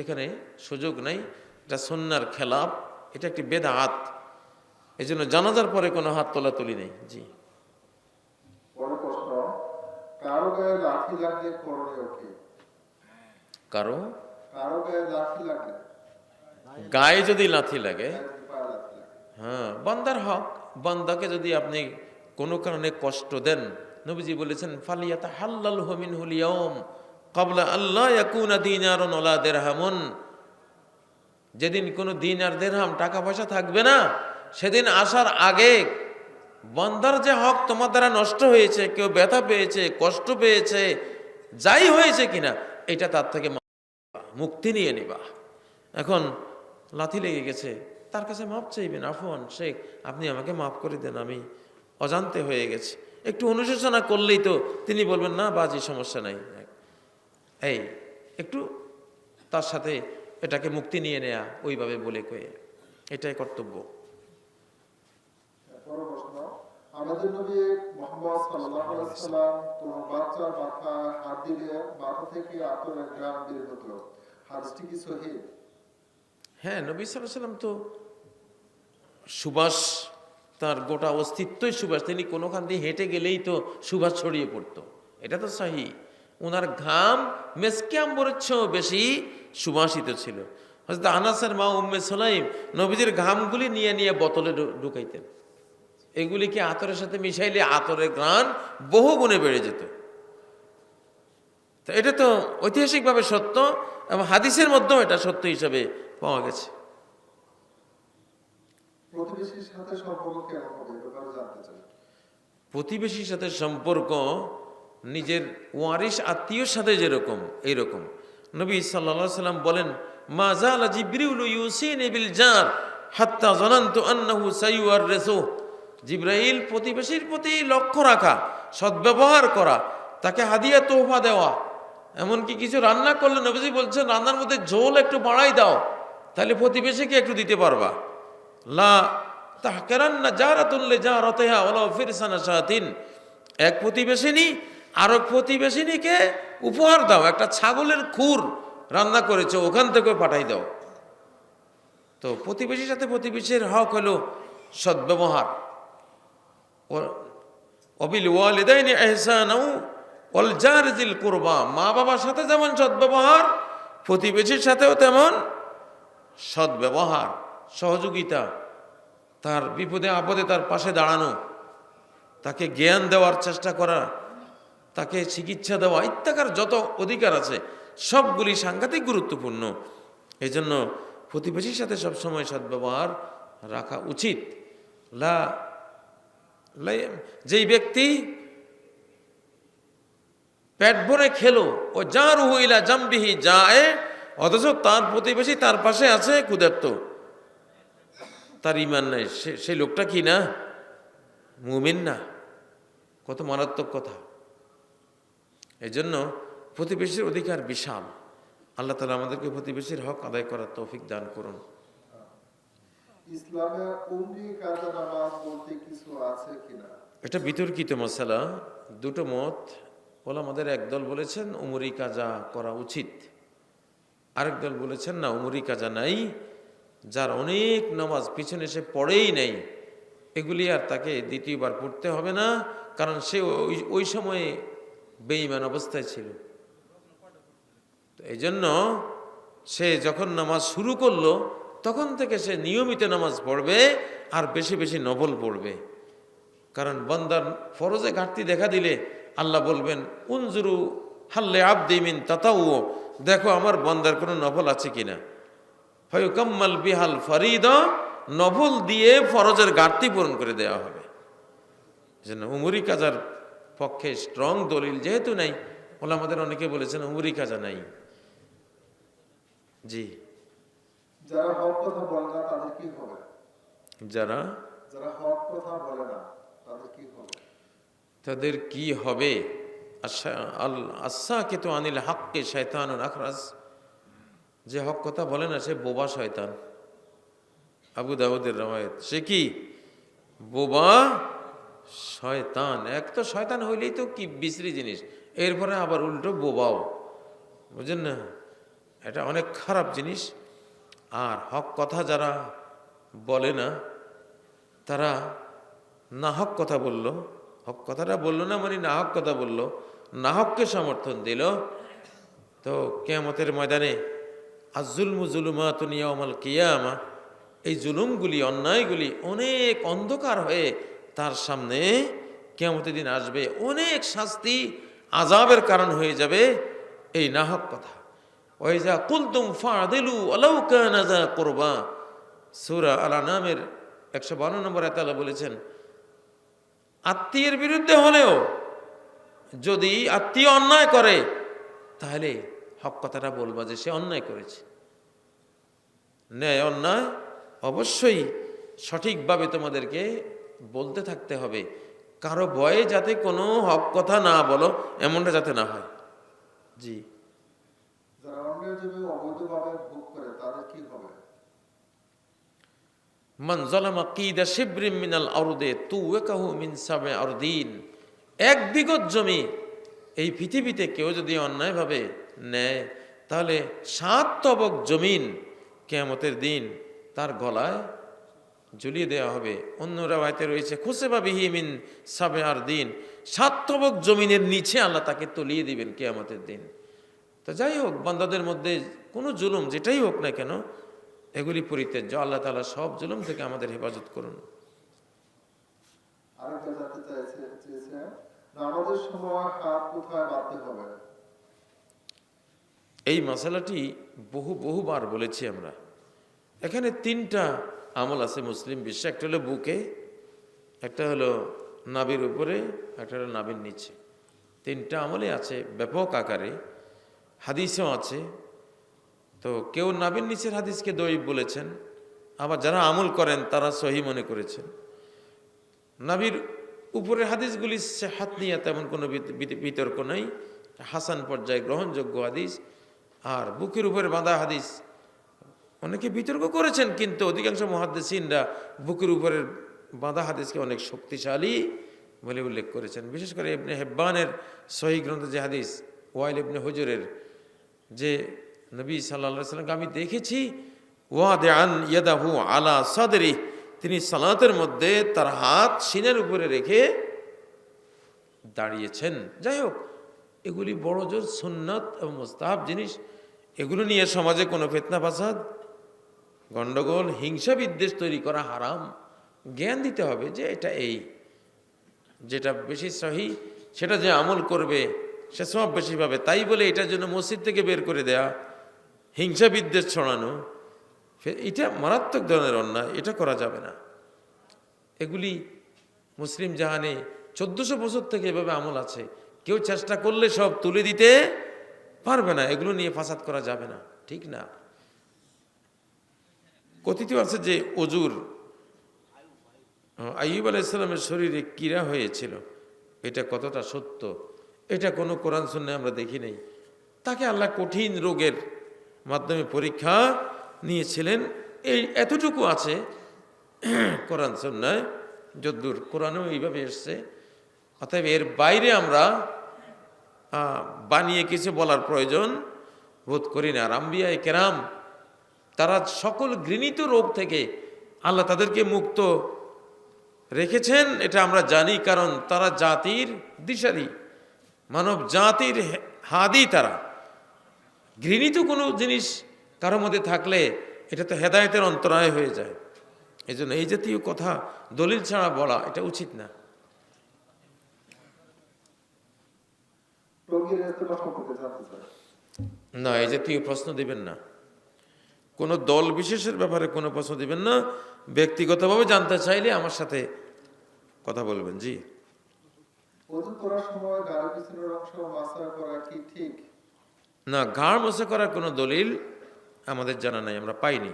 এখানে সুযোগ নাই। এটা সুন্নাহর খেলাফ, এটা একটি বেদাত। এই জন্য জানাজার পরে কোনো হাত তোলাতুলি নেই। জি, বড় প্রশ্ন, কারো গায়ে লাঠি লাগলে করণীয় কি? কারো কারো গায়ে লাঠি লাগলে, গায়ে যদি লাথি লাগে, পায়ে লাঠি লাগে, হ্যাঁ, বান্দার হক। বান্দাকে যদি আপনি কোনো কারণে কষ্ট দেন, নবীজি বলেছেন ফালিয়াতাহাল্লালহু মিনহুল ইয়াউম ক্বাবলা আল্লা ইয়াকুনা দিনারুন ওয়ালা দিরহামুন। যেদিন কোনো দিনার দিরহাম টাকা পয়সা থাকবে না, সেদিন আসার আগে বান্দার যে হক তোমার দ্বারা নষ্ট হয়েছে, কেউ ব্যথা পেয়েছে, কষ্ট পেয়েছে, যাই হয়েছে কিনা, এটা তার থেকে মুক্তি নিয়ে নিবা। এখন লাথি লেগে গেছে, তার কাছে মাপ চাইবেন। আফওয়ান শেখ, আপনি আমাকে মাফ করে দেন, আমি অজান্তে হয়ে গেছে। একটু অনুশোচনা করলেই তো তিনি বলবেন না বাজি, সমস্যা নাই। এই একটু তার সাথে এটাকে মুক্তি নিয়ে নেয়া, ওইভাবে বলে কয়ে, এটাই কর্তব্য। বড় প্রশ্ন, আমাদের নবী মুহাম্মদ সাল্লাল্লাহু আলাইহি ওয়াসাল্লাম কোন বাচ্চার মাথায় হাত দিলে মাথা থেকে আতরের ঘ্রাণ বের হতো, হাদিসটি কি সহিহ? হ্যাঁ, নবী সাল্লাল্লাহু আলাইহি ওয়াসাল্লাম তো সুবাস, তার গোটা অস্তিত্বই সুবাস। তিনি কোনোখান দিয়ে হেঁটে গেলেই তো সুবাস ছড়িয়ে পড়তো, এটা তো সহিহ। ওনার ঘাম মেসকে আম্বরের চেয়েও বেশি সুবাসিত ছিল। হযরত আনাসের মা উম্মে সুলাইম নবীজির ঘামগুলি নিয়ে নিয়ে বোতলে ঢুকাইতেন। এগুলিকে আতরের সাথে মিশাইলে আতরের ঘ্রাণ বহু গুণে বেড়ে যেত। তো এটা তো ঐতিহাসিকভাবে সত্য এবং হাদিসের মধ্যেও এটা সত্য হিসাবে পাওয়া গেছে। প্রতিবেশীর সাথে সম্পর্ক কেমন হবে, ব্যাপারে জানতে চাই। প্রতিবেশীর সাথে সম্পর্ক নিজের ওয়ারিস আত্মীয়র সাথে যেরকম, এইরকম। নবী সাল্লাল্লাহু আলাইহি সাল্লাম বলেন, মা যালা জিবরিলু ইউসিনি বিল জার হাত্তা যানানতু আন্নাহু সাইয়ুরিসু। জিবরাইল প্রতিবেশীর প্রতি লক্ষ্য রাখা, সদ্ব্যবহার করা, তাকে হাদিয়া তোহফা দেওয়া। এমনকি কিছু রান্না করলে নবীজি বলছেন, রান্নার মধ্যে ঝোল একটু বাড়াই দাও, তাহলে প্রতিবেশীকে একটু দিতে পারবা। লা তাহকিরান্না জারাতুন লিজারাতিহা ওয়ালাউ ফিরসানা শাতিন। এক প্রতিবেশিনী আরেক প্রতিবেশিনীকে উপহার দাও, একটা ছাগলের খুর রান্না করেছে, ওখান থেকে পাঠাই দাও। তো প্রতিবেশীর সাথে প্রতিবেশীর হক হলো সদ্ব্যবহার। ওয়াবিল ওয়ালিদাইনি ইহসানাও ওয়াল জারি যিল কুরবা। মা বাবার সাথে যেমন সদ্ব্যবহার, প্রতিবেশীর সাথেও তেমন সদ্ব্যবহার, সহযোগিতা, তার বিপদে আপদে তার পাশে দাঁড়ানো, তাকে জ্ঞান দেওয়ার চেষ্টা করা, তাকে চিকিৎসা দেওয়া, ইত্যাকার যত অধিকার আছে সবগুলি সাংঘাতিক গুরুত্বপূর্ণ। এই জন্য প্রতিবেশীর সাথে সবসময় সদ্ব্যবহার রাখা উচিত। যেই ব্যক্তি পেট ভরে খেলো, ও জারুহু ইলা জামবিহি যায়, অথচ তার প্রতিবেশী তার পাশে আছে ক্ষুধার্ত, তার ঈমান নাই, সেই লোকটা কি না মুমিন না? কত মারাত্মক কথা। এই জন্য প্রতিবেশীর অধিকার বিশাল। আল্লাহ তাআলা আমাদেরকে প্রতিবেশীর হক আদায় করার তৌফিক দান করুন। ইসলামে উমরি কাজা নামাজ বলতে কিছু আছে কিনা? এটা বিতর্কিত মশালা, দুটো মত। ওলামাদের একদল বলেছেন উমরি কাজা করা উচিত, আরেক দল বলেছেন না, উমরি কাজা নাই। যার অনেক নামাজ পিছনে সে পড়েই নেই, এগুলি আর তাকে দ্বিতীয়বার পড়তে হবে না, কারণ সে ওই সময়ে বেঈমান অবস্থায় ছিল। তো এই জন্য সে যখন নামাজ শুরু করলো তখন থেকে সে নিয়মিত নামাজ পড়বে আর বেশি বেশি নফল পড়বে। কারণ বান্দার ফরজে ঘাটতি দেখা দিলে আল্লাহ বলবেন উনজুরু হাল্লে আবদি মিন তাতাউ, দেখো আমার বান্দার কোনো নফল আছে কিনা। ফায়ুকাম্মাল বিহাল ফরিদা, নফল দিয়ে ফরজের ঘাটতি পূরণ করে দেওয়া হবে। যেন উমরি কাজার পক্ষে স্ট্রং দলিল যেহেতু নাই, ওলামাদের অনেকে বলেছেন উমরি কাজা নাই। জি, যারা হক কথা বলে না তাদের কি হবে? যারা হক কথা বলে না তাদের কি হবে? তাদের কি হবে? আস-সাকিতু আনিল হাক্কি শায়তানুন আখরাস, যে হক কথা বলে না সে বোবা শয়তান। আবু দাউদের রওয়ায়াত, সে কি বোবা শয়তান। এক তো শয়তান হইলেই তো কি বিশ্রী জিনিস, এরপরে আবার উল্টো বোবাও, বুঝেন না? এটা অনেক খারাপ জিনিস। আর হক কথা যারা বলে না তারা না হক কথা বলল, হক কথাটা বললো না মানে না হক কথা বলল, না হককে সমর্থন দিল, তো কিয়ামতের ময়দানে আজ-জুলমু জুলুমাতুন ইয়াউমাল কিয়ামা, এই জুলুমগুলি অন্যায়গুলি অনেক অন্ধকার হয়ে তার সামনে কিয়ামতের দিন আসবে, অনেক শাস্তি আযাবের কারণ হয়ে যাবে এই না হক কথা। ওয়াইজা কুলতুম ফাদিলু আলাউ কানা যা কুরবা, সূরা আল-আনামের 152 নম্বর আয়াতে আল্লাহ বলেছেন আত্মীয়ের বিরুদ্ধে হলেও যদি আত্মীয় অন্যায় করে তাহলে হক কথাটা বলবা যে সে অন্যায় করেছে। ন্যায় অন্যায় অবশ্যই সঠিকভাবে তোমাদেরকে বলতে থাকতে হবে, কারো ভয়ে যাতে কোনো হক কথা না বলো এমনটা যাতে না হয়। জি, যারা অন্যের জমি অবৈধভাবে ভোগ করে তাদের কি হবে? মান যালামা কিদা শিবরিম মিনাল আরদে তুওয়াকাহু মিন সাব'i আরদিন, এক বিঘত জমি এই পৃথিবীতে কেউ যদি অন্যায়ভাবে নেয় তাহলে 7 তবক জমিন কিয়ামতের দিন তার গলায় ঝুলিয়ে দেওয়া হবে। অন্য রাওয়ায়াতে রয়েছে খুসেবা বিহি মিন সাব'i আরদিন, 7 তবক জমিনের নিচে আল্লাহ তাকে তলিয়ে দিবেন কিয়ামতের দিন। তো যাই হোক, বান্দাদের মধ্যে কোনো জুলুম যেটাই হোক না কেন এগুলি পরিত্যাজ্য। আল্লাহ তাআলা সব জুলুম থেকে আমাদের হেফাজত করুন। আরেকটা জানতে চেয়েছে নামাজের সময় হাত কোথায় বাঁধতে হবে? এই মশালাটি বহুবার বলেছি আমরা। এখানে 3টা আমল আছে মুসলিম বিশ্বে, একটা হলো বুকে, একটা হলো নাভির উপরে, একটা হলো নাভির নিচে। 3টা আমলে আছে ব্যাপক আকারে, হাদিসেও আছে। তো কেউ নাভির নিচের হাদিসকে দঈফ বলেছেন, আবার যারা আমল করেন তারা সহি মনে করেছেন। নাভির উপরের হাদিসগুলি সেহাত নিয়ে তেমন কোনো বিতর্ক নাই, হাসান পর্যায়ে গ্রহণযোগ্য হাদিস। আর বুকের উপরে বাঁধা হাদিস অনেকে বিতর্ক করেছেন, কিন্তু অধিকাংশ মুহাদ্দিসিনরা বুকের উপরের বাঁধা হাদিসকে অনেক শক্তিশালী বলে উল্লেখ করেছেন। বিশেষ করে ইবনে হিব্বানের সহিহ গ্রন্থে যে হাদিস, ওয়াইল ইবনে হুজুরের, যে নবী সাল্লাল্লাহু আলাইহি ওয়াসাল্লামকে আমি দেখেছি ওয়াদিআন ইয়াদাহু আলা সাদরি, তিনি সালাতের মধ্যে তার হাত সিনের উপরে রেখে দাঁড়িয়েছেন। যাই হোক, এগুলি বড় জোর সুন্নাত এবং মুস্তাহাব জিনিস। এগুলো নিয়ে সমাজে কোনো ফিতনা ফাসাদ, গন্ডগোল, হিংসা বিদ্বেষ তৈরি করা হারাম। জ্ঞান দিতে হবে যে এটা এই, যেটা বেশি সহি সেটা যে আমল করবে সে সব বেশি পাবে, তাই বলে এটার জন্য মসজিদ থেকে বের করে দেয়া, হিংসা বিদ্বেষ ছড়ানো, এটা মারাত্মক ধরনের অন্যায়, এটা করা যাবে না। এগুলি মুসলিম জাহানে 1400 বছর থেকে এভাবে আমল আছে, কেউ চেষ্টা করলে সব তুলে দিতে পারবে না। এগুলো নিয়ে ফাসাদ করা যাবে না, ঠিক না? কথিত আছে যে অজুর আইয়ুব আলাইহিস সালামের শরীরে কীড়া হয়েছিল, এটা কতটা সত্য এটা কোনো কোরআন সুন্নাহে আমরা দেখি নাই। তাকে আল্লাহ কঠিন রোগের মাধ্যমে পরীক্ষা নিয়েছিলেন, এই এতটুকু আছে কোরআন সুন্নাহে, যদ্দূর কোরআনেও এইভাবে এসছে। অতএব এর বাইরে আমরা বানিয়ে কিছু বলার প্রয়োজন বোধ করি না। আর আম্বিয়ায়ে কেরাম তারা সকল ঘৃণিত রোগ থেকে আল্লাহ তাদেরকে মুক্ত রেখেছেন এটা আমরা জানি, কারণ তারা জাতির দিশারি, মানব জাতির হাদি। তারা ঘৃণিত কোনো জিনিস কারোর মধ্যে থাকলে এটা তো হেদায়েতের অন্তরায় হয়ে যায়। এই জন্য এই জাতীয় কথা দলিল ছাড়া বলা এটা উচিত না। টঙ্গীর ইজতেমা সম্পর্কে জানতে চাই। না, এই জাতীয় প্রশ্ন দিবেন না। কোনো দল বিশেষের ব্যাপারে কোনো প্রশ্ন দিবেন না। ব্যক্তিগতভাবে জানতে চাইলে আমার সাথে কথা বলবেন। জি। ওযু করার সময় গায়ের পিছনের অংশ মাসা করা কি ঠিক? না, ঘাড় মোছা করার কোনো দলিল আমাদের জানা নাই, আমরা পাইনি।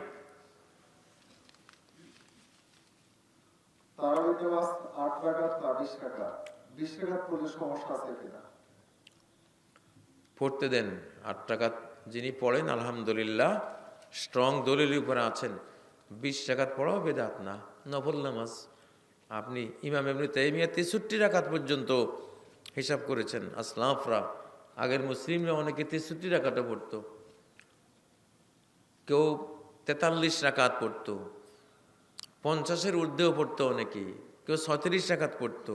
তারাবির নামাজ 8 রাকাত না 20 রাকাত? 20 রাকাত পড়লে সমস্যা আছে কিনা? পড়তে দেন। 8 রাকাত যিনি পড়েন আলহামদুলিল্লাহ স্ট্রং দলিলের উপরে আছেন। 20 রাকাত পড়াও বেদাত না, নফল নামাজ। আপনি ইমাম ইবনে তাইমিয়া 63 রাকাত পর্যন্ত হিসাব করেছেন। আসলাফরা, আগের মুসলিমরা অনেকে 63 রাকাতও পড়তো, কেউ 43 রাকাত পড়তো, 50-এর ঊর্ধ্বেও পড়তো অনেকে, কেউ 36 রাকাত পড়তো,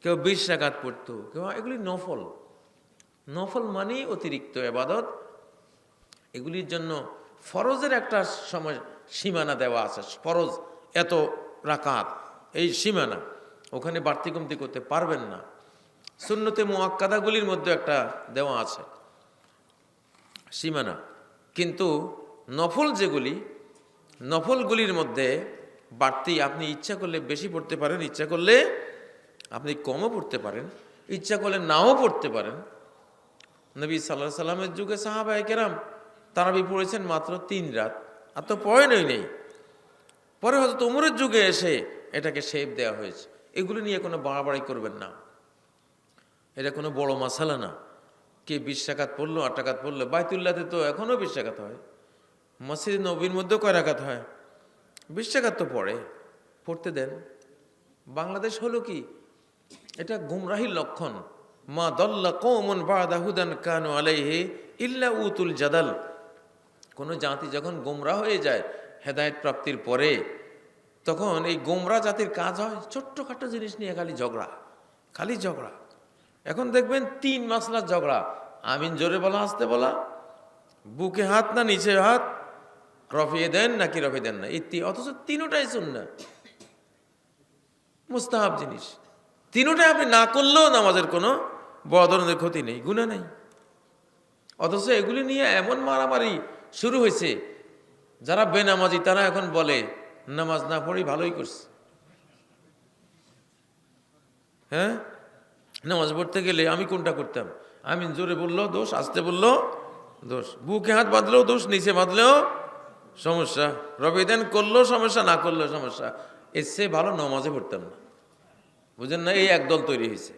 কেউ 20 রাকাত পড়তো, কেউ এগুলি নফল। নফল মানেই অতিরিক্ত ইবাদত। এগুলির জন্য ফরজের একটা সময় সীমানা দেওয়া আছে। ফরজ এত রাকাত, এই সীমানা, ওখানে বাড়তি কমতি করতে পারবেন না। সুন্নতে মুআক্কাদাগুলির মধ্যে একটা দেওয়া আছে সীমানা। কিন্তু নফল যেগুলি, নফলগুলির মধ্যে বাড়তি আপনি ইচ্ছা করলে বেশি পড়তে পারেন, ইচ্ছা করলে আপনি কমও পড়তে পারেন, ইচ্ছা করলে নাও পড়তে পারেন। নবী সাল্লাল্লাহু আলাইহি সাল্লামের যুগে সাহাবায়ে কেরাম তারাবি পড়েছেন মাত্র 3 রাত, আর তো পড়েনই নেই। পরে হযরত ওমরের যুগে এসে এটাকে শেপ দেওয়া হয়েছে। এগুলো নিয়ে কোনো বাড়াবাড়ি করবেন না, এটা কোনো বড় মাসালা না। কে 20 রাকাত পড়লো, 8 রাকাত পড়লো, বাইতুল্লাহতে তো এখনও 20 রাকাত হয়, মসজিদ নবীর মধ্যেও কয় রাকাত হয়, 20 রাকাত তো পড়তে দেন। বাংলাদেশ হলো কি, এটা গুমরাহির লক্ষণ। মা দাল্লা কওমুন বা'দা হুদান কানু আলাইহি ইল্লা উতুল জাদাল। কোনো জাতি যখন গোমরা হয়ে যায় হেদায়েত প্রাপ্তির পরে, তখন এই গোমরা জাতির কাজ হয় ছোট্টখাটো জিনিস নিয়ে খালি ঝগড়া, খালি ঝগড়া। এখন দেখবেন 3 মাসলার ঝগড়া। আমিন জোরে বলা, আসতে বলা, বুকে হাত না নিচে হাত, রফিয়ে দেন নাকি রফিয়ে দেন না, অথচ তিনোটাই সুন্নাহ, মুস্তাহাব জিনিস। তিনোটাই আপনি না করলেও নামাজের কোনো বড় ধরনের ক্ষতি নেই, গুনাহ নেই। অথচ এগুলি নিয়ে এমন মারামারি শুরু হয়েছে, যারা বেনামাজি তারা এখন বলে নামাজ না পড়ি ভালোই করছে। হ্যাঁ, নামাজ পড়তে গেলে আমি কোনটা করতাম, আমি জোরে বললো দোষ, আসতে বললো দোষ, বুকে হাত বাঁধলেও দোষ, নিচে বাঁধলেও সমস্যা, রবিদান করলেও সমস্যা, না করলেও সমস্যা। এর চেয়ে ভালো নামাজে পড়তাম না। বুঝেন না, এই একদল তৈরি হয়েছে।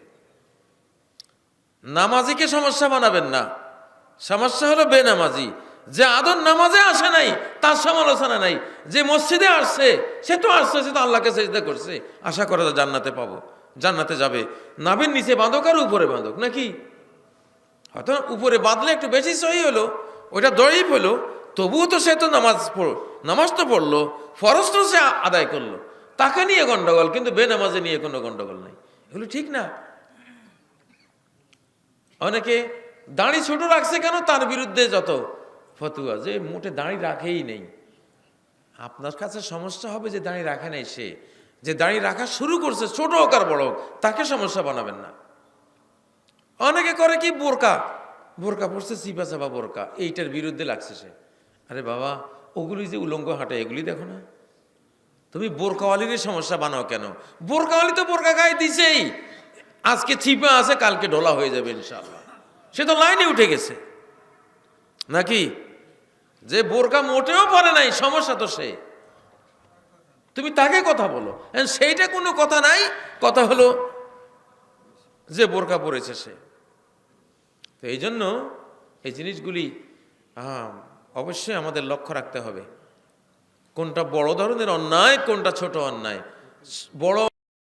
নামাজিকে সমস্যা বানাবেন না, সমস্যা হলো বেনামাজি। যে আদর নামাজে আসে নাই তার সমালোচনা নাই, যে মসজিদে আসছে সে তো আসছে, সে তো আল্লাহকে সেজদা করছে, আশা করে জান্নাতে পাবো, জান্নাতে যাবে। নাভির নিচে বাঁধক আর উপরে বাঁধক নাকি, হয়তো উপরে বাঁধলে একটু বেশি সহি হলো, ওইটা দয়ীফ হলো, তবুও তো সে তো নামাজ তো পড়লো, ফরজ তো সে আদায় করলো, তাকে নিয়ে গন্ডগোল, কিন্তু বেনামাজে নিয়ে কোনো গন্ডগোল নাই। এগুলো ঠিক না। অনেকে দাড়ি ছোট রাখছে কেন, তার বিরুদ্ধে যত ফতুয়া, যে মোটে দাড়ি রাখেই নেই। আপনার কাছে সমস্যা হবে যে দাড়ি রাখে নাই, সে যে দাড়ি রাখা শুরু করছে, ছোট হোক আর বড় হোক, তাকে সমস্যা বানাবেন না। অনেকে করে কি, বোরকা পড়ছে, চিপা চাপা বোরকা, এইটার বিরুদ্ধে লাগছে সে। আরে বাবা, ওগুলি যে উলঙ্গ হাঁটে এগুলি দেখো না, তুমি বোরকাওয়ালির সমস্যা বানাও কেন? বোরকাওয়ালি তো বোরকা গায়ে দিছেই, আজকে চিপা আছে, কালকে ঢোলা হয়ে যাবে ইনশাআল্লাহ, সে তো লাইনে উঠে গেছে নাকি। যে বোরকা মোটেও পরে নাই, সমস্যা তো সে, তুমি তাকে কথা বলো। সেইটা কোনো কথা নাই, কথা হলো যে বোরকা পরেছে সে। তো এই জন্য এই জিনিসগুলি অবশ্যই আমাদের লক্ষ্য রাখতে হবে, কোনটা বড় ধরনের অন্যায়, কোনটা ছোট অন্যায়। বড়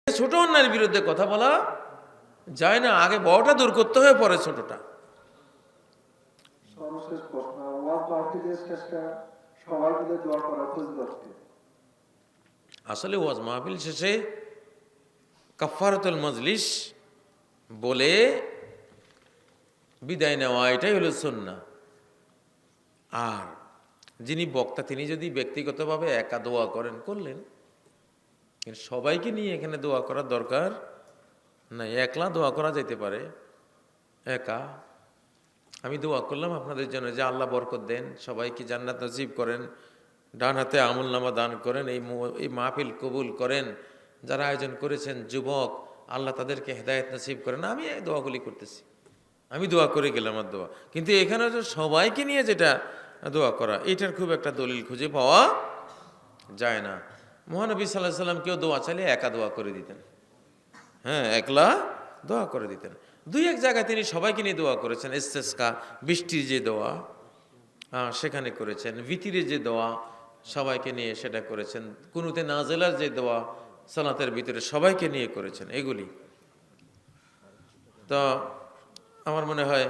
ছোট অন্যায়ের বিরুদ্ধে কথা বলা যায় না, আগে বড়টা দূর করতে হবে, পরে ছোটটা। সর্বশেষ প্রশ্ন, ওয়াজ মাহফিলের শেষে সবাই মিলে দোয়া করা ফজিলত কি? আসলে ওয়াজ মাহফিল শেষে কাফারাতুল মজলিস বলে বিদায় নেওয়া, এটাই হলো সুন্নাহ। আর যিনি বক্তা তিনি যদি ব্যক্তিগতভাবে একা দোয়া করেন, করলেন, কিন্তু সবাইকে নিয়ে এখানে দোয়া করার দরকার নাই। একলা দোয়া করা যেতে পারে, একা আমি দোয়া করলাম আপনাদের জন্য যে আল্লাহ বরকত দেন, সবাইকে জান্নাত নসিব করেন, ডান হাতে আমুলনামা দান করেন, এই মাহফিল কবুল করেন, যারা আয়োজন করেছেন যুবক আল্লাহ তাদেরকে হেদায়েত নসিব করেন। আমি এই দোয়াগুলি করতেছি, আমি দোয়া করে গেলাম আমার দোয়া। কিন্তু এখানে সবাইকে নিয়ে যেটা দোয়া করা, এটার খুব একটা দলিল খুঁজে পাওয়া যায় না। মহানবী সাল্লাল্লাহু আলাইহি সাল্লাম কেউ দোয়া চাইলে একা দোয়া করে দিতেন, হ্যাঁ, একলা দোয়া করে দিতেন। দুই এক জায়গায় তিনি সবাইকে নিয়ে দোয়া করেছেন। ইস্তেসকা, বৃষ্টির যে দোয়া, সেখানে করেছেন। ভিতিরে যে দোয়া, সবাইকে নিয়ে সেটা করেছেন। কুনুতে নাজেলার যে দোয়া, সালাতের ভিতরে সবাইকে নিয়ে করেছেন। এগুলি তো আমার মনে হয়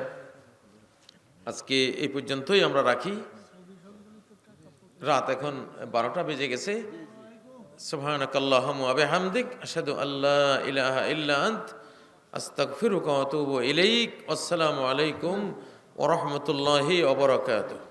আজকে এই পর্যন্তই আমরা রাখি। রাত এখন 12টা বেজে গেছে। সুবহানাকাল্লাহুম্মা ওয়া বিহামদিক আশহাদু আল্লা ইলাহা ইল্লা আনত আস্তাগফিরুকা ওয়া আতুবু ইলাইক। আসসালামু আলাইকুম ওয়া রাহমাতুল্লাহি ওয়া বারাকাতুহু।